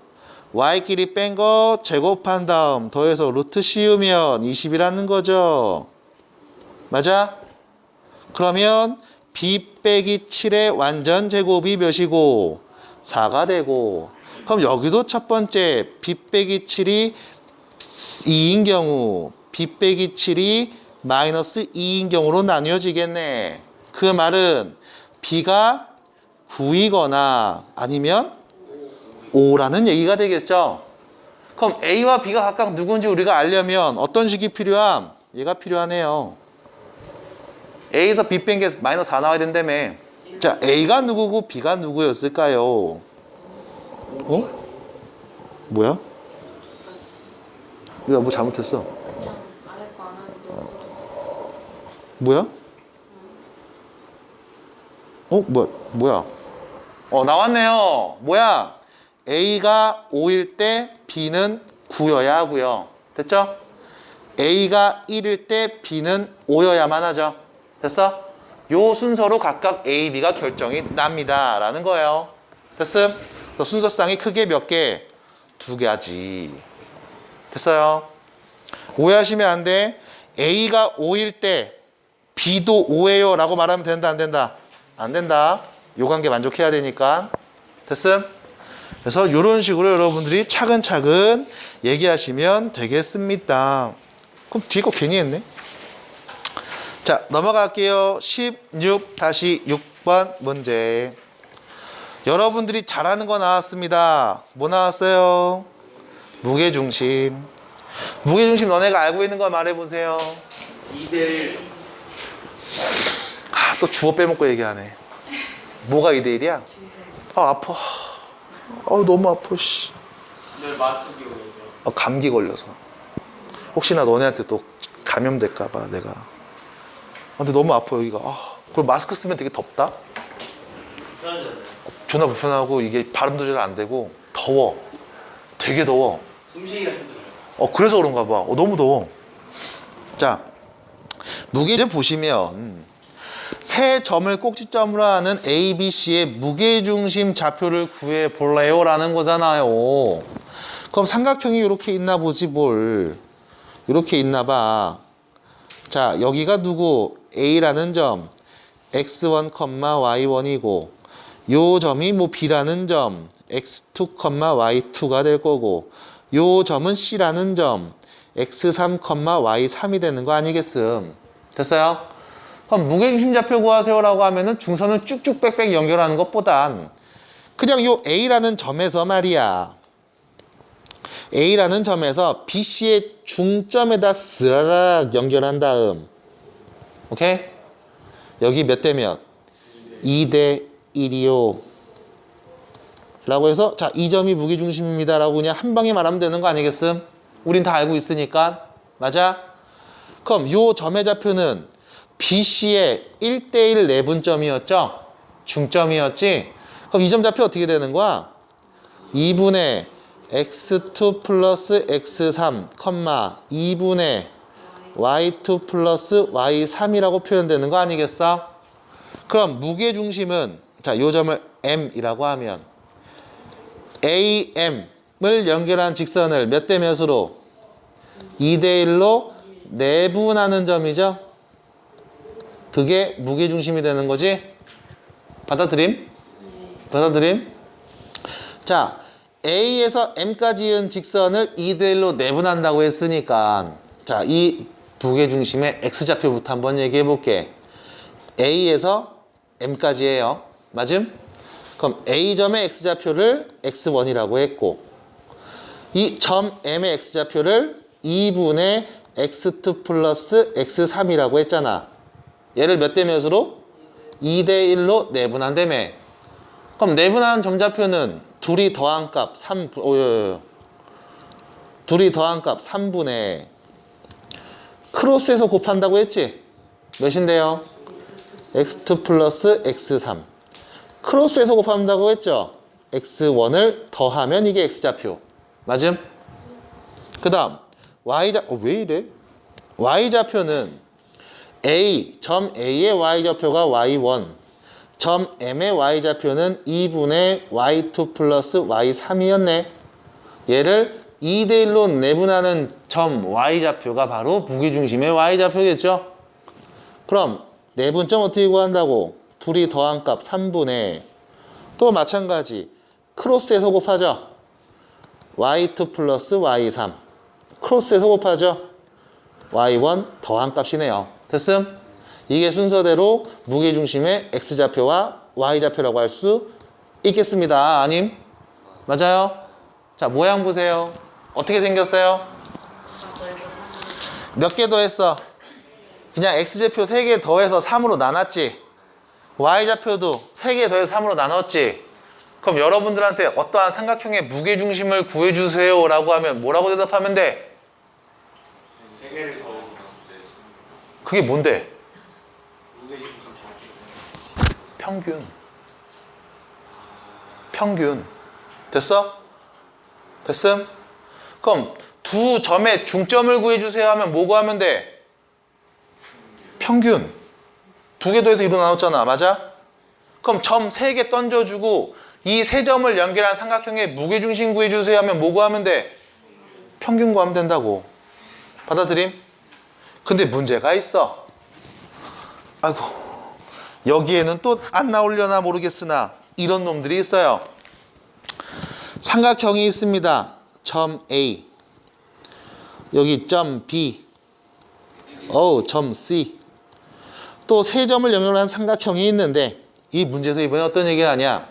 Y끼리 뺀 거 제곱한 다음 더해서 루트 씌우면 20이라는 거죠. 맞아? 그러면 B 빼기 7의 완전 제곱이 몇이고 4가 되고 그럼 여기도 첫 번째 B 빼기 7이 2인 경우 b 빼기 7이 마이너스 2인 경우로 나뉘어지겠네. 그 말은 b가 9이거나 아니면 5라는 얘기가 되겠죠. 그럼 a와 b가 각각 누군지 우리가 알려면 어떤 식이 필요함? 얘가 필요하네요. a에서 b 뺀 게 마이너스 4 나와야 된다며. 자, a가 누구고 b가 누구였을까요? 어? 뭐야? 우리가 뭐 잘못했어? 그냥 아래 거 안 하고 넣어도 뭐야? 뭐야? 나왔네요. 뭐야? A가 5일 때 B는 9여야 하고요. 됐죠? A가 1일 때 B는 5여야만 하죠. 됐어? 요 순서로 각각 A, B가 결정이 납니다. 라는 거예요. 됐음? 순서상이 크게 몇 개? 2개지. 됐어요? 오해하시면 안 돼. A가 5일 때 B도 5예요 라고 말하면 된다 안 된다? 안 된다. 요 관계 만족해야 되니까. 됐음? 그래서 이런 식으로 여러분들이 차근차근 얘기하시면 되겠습니다. 그럼 뒤에 거 괜히 했네. 자, 넘어갈게요. 16-6번 문제. 여러분들이 잘하는 거 나왔습니다. 뭐 나왔어요? 무게중심. 무게중심 너네가 알고 있는 거 말해보세요. 2대1. 또 주어 빼먹고 얘기하네. 뭐가 2대1이야? 아파. 너무 아파. 씨. 늘 마스크 끼고 계세요. 감기 걸려서. 혹시나 너네한테 또 감염될까봐 내가. 근데 너무 아파 여기가. 그리고 마스크 쓰면 되게 덥다. 편하잖아요. 존나 불편하고 이게 발음도 잘 안 되고 더워. 되게 더워. 숨쉬기가 힘들어요. 그래서 그런가 봐. 너무 더워. 자, 무게를 보시면 세 점을 꼭지점으로 하는 A, B, C의 무게중심 좌표를 구해 볼래요? 라는 거잖아요. 그럼 삼각형이 이렇게 있나 보지 뭘. 이렇게 있나 봐. 자, 여기가 누구? A라는 점 x1, y1이고 요 점이 뭐 B라는 점 x2, y2가 될 거고 요 점은 C라는 점 x3, y3이 되는 거 아니겠음. 됐어요? 그럼 무게중심 좌표 구하세요라고 하면은 중선을 쭉쭉 빽빽 연결하는 것보단 그냥 요 A라는 점에서 말이야. A라는 점에서 BC의 중점에다 스라락 연결한 다음 오케이? 여기 몇 대 몇? 2대 1이요. 라고 해서 자, 이 점이 무게중심입니다. 라고 그냥 한 방에 말하면 되는 거 아니겠음? 우린 다 알고 있으니까. 맞아? 그럼 요 점의 좌표는 BC의 1대1 내분점이었죠? 중점이었지? 그럼 이 점 좌표 어떻게 되는 거야? 2분의 x2 플러스 x3, 2분의 y2 플러스 y3이라고 표현되는 거 아니겠어? 그럼 무게중심은 자, 요 점을 M이라고 하면 AM을 연결한 직선을 몇 대 몇으로? 2대1로 내분하는 점이죠? 그게 무게중심이 되는 거지? 받아들임? 받아들임? 자, A에서 M까지 이은 직선을 2대1로 내분한다고 했으니까 자, 이 무게중심의 X좌표부터 한번 얘기해 볼게. A에서 M까지예요. 맞음? 그럼 A점의 X좌표를 X1이라고 했고 이 점 M의 X좌표를 2분의 X2 플러스 X3이라고 했잖아. 얘를 몇 대 몇으로? 2대1로 내분한다며. 그럼 내분한 점좌표는 둘이 더한 값 3분의 크로스해서 곱한다고 했지? 몇인데요? x2 플러스 x3 크로스해서 곱한다고 했죠? x1을 더하면 이게 x좌표 맞음? 그 다음 왜 이래? y좌표는 점 A의 y좌표가 y1 점 M의 y좌표는 2분의 y2 플러스 y3이었네. 얘를 2대1로 내분하는 점 y좌표가 바로 무게중심의 y좌표겠죠? 그럼 내분점 어떻게 구한다고? 둘이 더한 값 3분의 또 마찬가지 크로스해서 곱하죠? y2 플러스 y3 크로스해서 곱하죠. y1 더한 값이네요. 됐음? 이게 순서대로 무게중심의 x좌표와 y좌표라고 할 수 있겠습니다. 아님? 맞아요? 자, 모양 보세요. 어떻게 생겼어요? 몇 개 더했어? 그냥 x좌표 3개 더해서 3으로 나눴지? y좌표도 3개 더해서 3으로 나눴지? 그럼 여러분들한테 어떠한 삼각형의 무게중심을 구해주세요 라고 하면 뭐라고 대답하면 돼? 3개를 더해서 그게 뭔데? 무게중심 정확히 평균. 평균. 됐어? 됐음? 그럼 두 점의 중점을 구해주세요 하면 뭐 구하면 돼? 평균. 2개 더해서 2로 나눴잖아. 맞아? 그럼 점 3개 던져주고 이 세 점을 연결한 삼각형의 무게중심 구해주세요 하면 뭐 구하면 돼? 평균 구하면 된다고. 받아들임? 근데 문제가 있어. 아이고, 여기에는 또 안 나오려나 모르겠으나 이런 놈들이 있어요. 삼각형이 있습니다. 점 A, 여기 점 B, 점 C. 또 세 점을 연결한 삼각형이 있는데 이 문제에서 이번에 어떤 얘기를 하냐?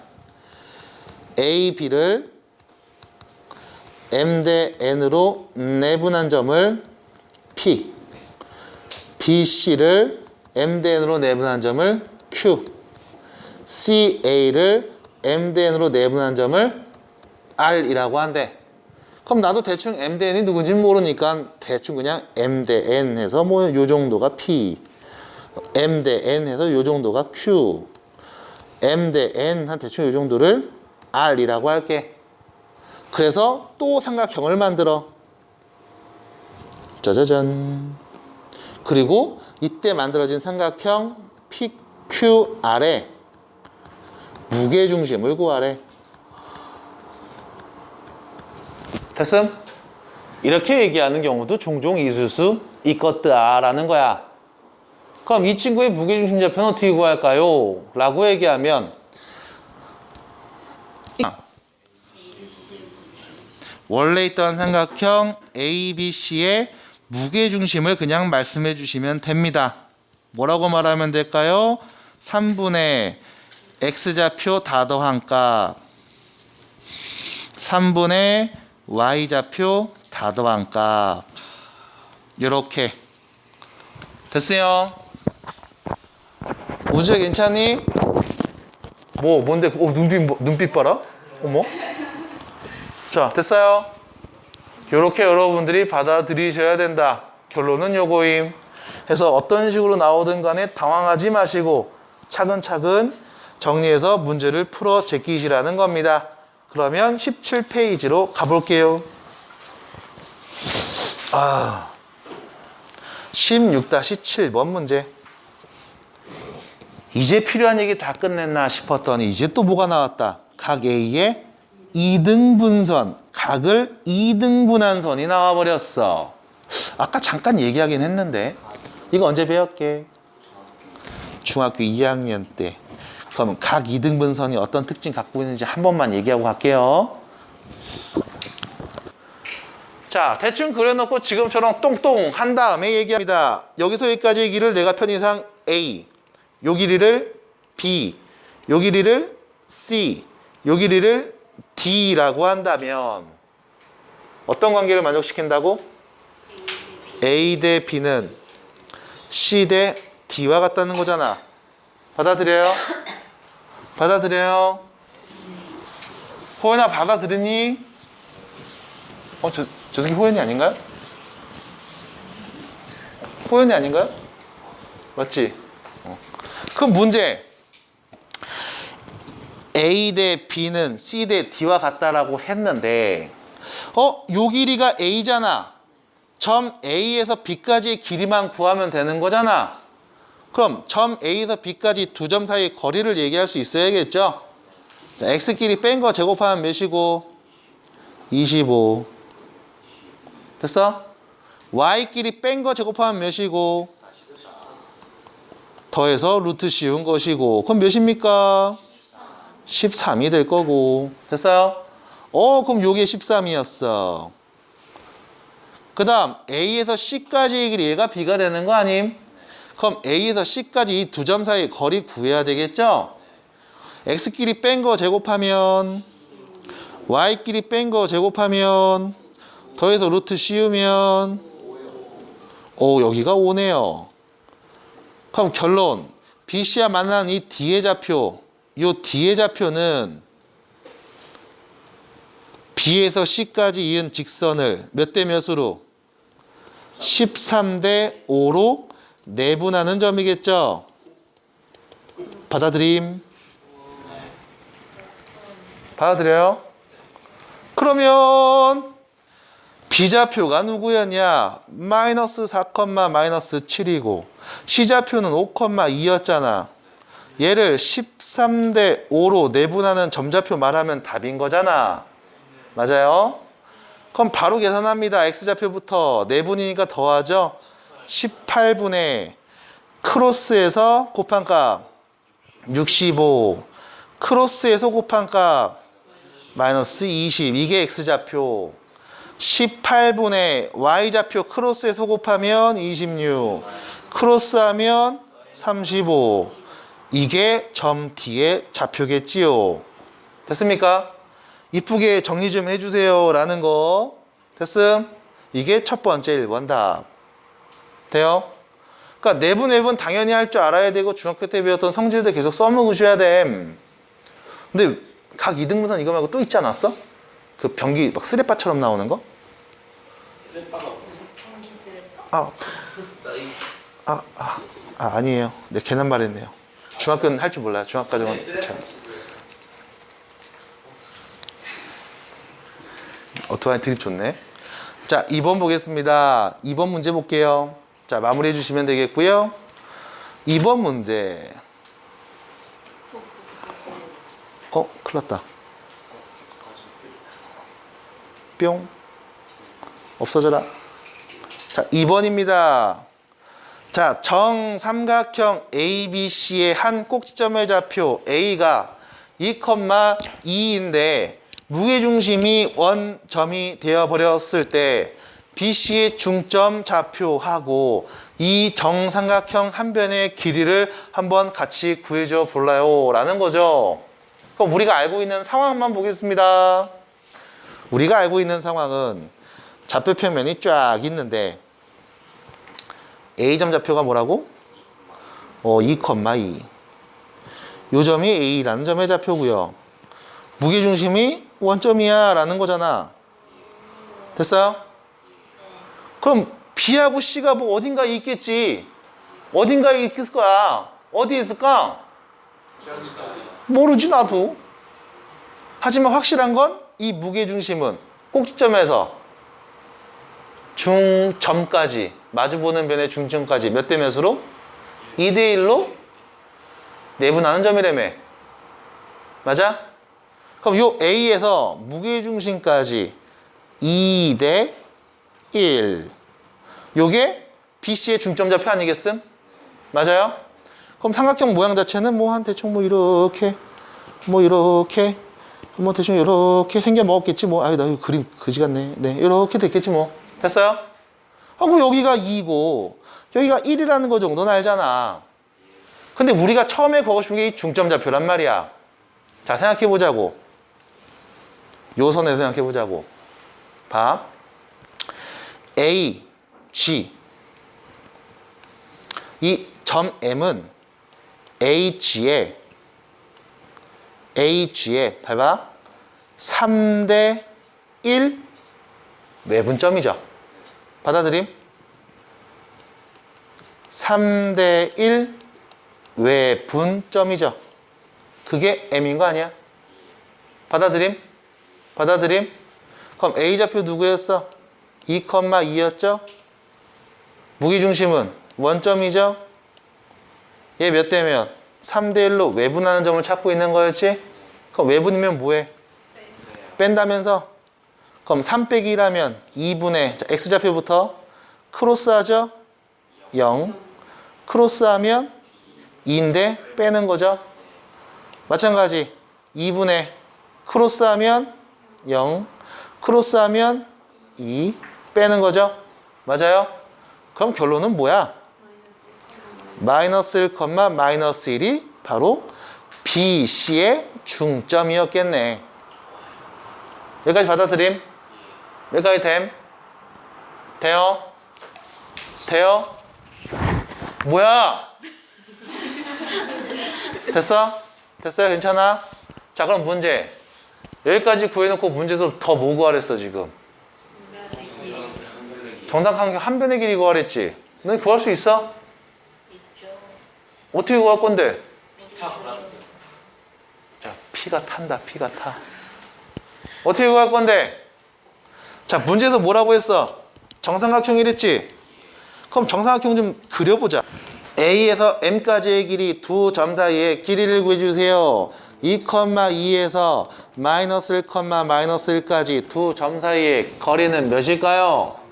A, B를 M 대 N으로 내분한 점을 P, B, C를 M 대 N으로 내분한 점을 Q, C, A를 M 대 N으로 내분한 점을 R이라고 한대. 그럼 나도 대충 M 대 N이 누군지 모르니까 대충 그냥 M 대 N 해서 뭐 요 정도가 P, M 대 N 해서 요 정도가 Q, M 대 N 한 대충 요 정도를 R이라고 할게. 그래서 또 삼각형을 만들어. 짜자잔. 그리고 이때 만들어진 삼각형 PQR의 무게중심을 구하래. 됐음? 이렇게 얘기하는 경우도 종종 있을 수 있겠다 라는 거야. 그럼 이 친구의 무게중심 좌표는 어떻게 구할까요? 라고 얘기하면 원래 있던 삼각형 ABC의 무게중심을 그냥 말씀해 주시면 됩니다. 뭐라고 말하면 될까요? 3분의 X좌표 다 더한 값, 3분의 Y좌표 다 더한 값. 이렇게 됐어요. 우주야 괜찮니? 뭔데? 눈빛 봐라. 어머. 자, 됐어요. 이렇게 여러분들이 받아들이셔야 된다. 결론은 요거임. 해서 어떤 식으로 나오든 간에 당황하지 마시고 차근차근 정리해서 문제를 풀어 제끼시라는 겁니다. 그러면 17페이지로 가볼게요. 16-7번 문제. 이제 필요한 얘기 다 끝냈나 싶었더니 이제 또 뭐가 나왔다. 각 A의 2등분선, 각을 2등분한 선이 나와버렸어. 아까 잠깐 얘기하긴 했는데 이거 언제 배웠게? 중학교 2학년 때. 그럼 각 2등분선이 어떤 특징 갖고 있는지 한 번만 얘기하고 갈게요. 자, 대충 그려놓고 지금처럼 똥똥 한 다음에 얘기합니다. 여기서 여기까지의 길을 내가 편의상 A, 요 길이를 B, 요 길이를 C, 요 길이를 D라고 한다면 어떤 관계를 만족시킨다고? A 대 B는 C 대 D와 같다는 거잖아. 받아들여요? 받아들여요? 호연아 받아들이니? 저 새끼 호연이 아닌가요? 호연이 아닌가요? 맞지? 그럼 문제. A 대 B는 C 대 D와 같다라고 했는데 요 길이가 A잖아. 점 A에서 B까지의 길이만 구하면 되는 거잖아. 그럼 점 A에서 B까지 두 점 사이의 거리를 얘기할 수 있어야겠죠? 자, X끼리 뺀 거 제곱하면 몇이고? 25. 됐어? Y끼리 뺀 거 제곱하면 몇이고? 더해서 루트 씌운 것이고. 그럼 몇입니까? 13이 될 거고. 됐어요? 그럼 요게 13이었어. 그 다음 A에서 C까지의 길이 얘가 B가 되는 거 아님? 그럼 A에서 C까지 이 두 점 사이 거리 구해야 되겠죠? X끼리 뺀 거 제곱하면 Y끼리 뺀 거 제곱하면 더해서 루트 씌우면 오 여기가 5네요. 그럼 결론 BC와 만난 이 D의 좌표 이 D의 좌표는 B에서 C까지 이은 직선을 몇 대 몇으로? 13대 5로 내분하는 점이겠죠? 받아들임? 받아들여요? 그러면 B좌표가 누구였냐? 마이너스 4, 마이너스 7이고 C좌표는 5,2였잖아. 얘를 13대 5로 내분하는 점좌표 말하면 답인 거잖아. 맞아요? 그럼 바로 계산합니다. X좌표부터 내분이니까 더하죠. 18분의 크로스에서 곱한 값 65 크로스에서 곱한 값 마이너스 20 이게 X좌표 18분의 Y좌표 크로스에서 곱하면 26 크로스하면 35 이게 점 D의 좌표겠지요. 됐습니까? 이쁘게 정리 좀 해주세요 라는 거 됐음? 이게 첫 번째 1번 답 돼요? 그러니까 내분 외분 당연히 할 줄 알아야 되고 중학교 때 배웠던 성질도 계속 써먹으셔야 돼. 근데 각 이등분선 이거 말고 또 있지 않았어? 그 변기 막 쓰레빠처럼 나오는 거? 전기 쓰레빠? 아니에요. 네, 괜한 말했네요. 중학교는 할 줄 몰라요. 중학과정은 참. 어떡하니 드립 좋네. 자, 2번 보겠습니다. 2번 문제 볼게요. 자, 마무리해 주시면 되겠고요. 2번 문제. 큰일 났다. 뿅. 없어져라. 자, 2번입니다. 자, 정삼각형 ABC의 한 꼭지점의 좌표 A가 2,2인데 무게중심이 원점이 되어버렸을 때 BC의 중점 좌표하고 이 정삼각형 한 변의 길이를 한번 같이 구해줘 볼래요? 라는 거죠. 그럼 우리가 알고 있는 상황만 보겠습니다. 우리가 알고 있는 상황은 좌표 평면이 쫙 있는데 A점 좌표가 뭐라고? 2,2. 요 점이 A라는 점의 좌표고요. 무게중심이 원점이야 라는 거잖아. 됐어요? 그럼 B하고 C가 뭐 어딘가에 있겠지. 어딘가에 있을 거야. 어디에 있을까? 모르지 나도. 하지만 확실한 건 이 무게중심은 꼭지점에서 중점까지 마주보는 변의 중점까지 몇 대 몇으로? 2대 1로 내분하는 점이라며. 맞아? 그럼 요 A에서 무게중심까지 2대 1 요게 BC의 중점좌표 아니겠음? 맞아요? 그럼 삼각형 모양 자체는 뭐 한 대충 뭐 이렇게 뭐 대충 이렇게 생겨 먹었겠지 뭐. 아유 나 이거 그림 그지 같네. 네 이렇게 됐겠지 뭐. 됐어요? 하고 여기가 2고 여기가 1이라는 거 정도는 알잖아. 근데 우리가 처음에 보고 싶은 게 이 중점좌표란 말이야. 자 생각해보자고. 요 선에서 생각해보자고. 봐. A, G 이 점 M은 H에 봐봐 3대 1 외분점이죠. 받아들임? 3대 1 외분점이죠. 그게 M인 거 아니야? 받아들임? 받아들임? 그럼 A좌표 누구였어? 2,2였죠? 무게중심은 원점이죠? 얘 몇 대면? 3대 1로 외분하는 점을 찾고 있는 거였지? 그럼 외분이면 뭐해? 뺀다면서? 그럼 3 빼기 1하면 2분의 X좌표부터 크로스하죠? 0 크로스하면 2인데 빼는 거죠? 마찬가지 2분의 크로스하면 0 크로스하면 2 빼는 거죠? 맞아요? 그럼 결론은 뭐야? 마이너스 1, 마이너스 1이 바로 B, C의 중점이었겠네. 여기까지 받아들임? 여기까지 됨? 돼요? 돼요? 뭐야? 됐어? 됐어요? 괜찮아? 자, 그럼 문제. 여기까지 구해놓고 문제에서 더 뭐 구하랬어, 지금? 정사각형 한 변의 길이 구하랬지? 너 구할 수 있어? 있죠. 어떻게 구할 건데? 타 플러스 자, 피가 탄다, 피가 타. 어떻게 구할 건데? 자, 문제에서 뭐라고 했어? 정삼각형이랬지? 그럼 정삼각형 좀 그려보자. A에서 M까지의 길이 두 점 사이의 길이를 구해주세요. 2,2에서 마이너스 1, 마이너스 1까지 두 점 사이의 거리는 몇일까요?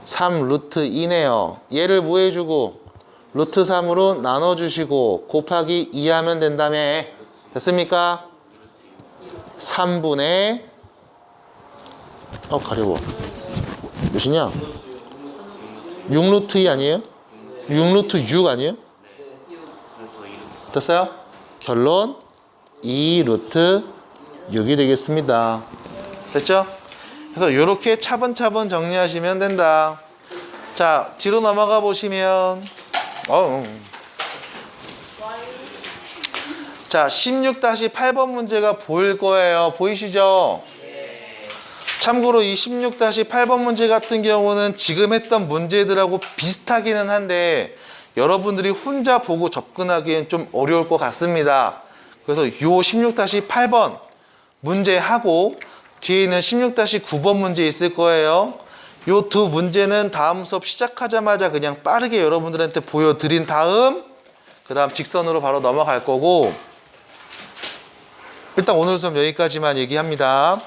3 루트 2네요. 얘를 뭐 해주고 루트 3으로 나눠주시고 곱하기 2 하면 된다며. 됐습니까? 3분의 가려워. 몇이냐? 6루트 2 아니에요? 6루트 6 아니에요? 그래서 이렇게 됐어요? 결론 2루트 6이 되겠습니다. 됐죠? 그래서 이렇게 차분차분 정리하시면 된다. 자, 뒤로 넘어가 보시면 자, 16-8번 문제가 보일 거예요. 보이시죠? 참고로 이 16-8번 문제 같은 경우는 지금 했던 문제들하고 비슷하기는 한데 여러분들이 혼자 보고 접근하기엔 좀 어려울 것 같습니다. 그래서 요 16-8번 문제하고 뒤에 있는 16-9번 문제 있을 거예요. 요 두 문제는 다음 수업 시작하자마자 그냥 빠르게 여러분들한테 보여드린 다음 그 다음 직선으로 바로 넘어갈 거고 일단 오늘 수업 여기까지만 얘기합니다.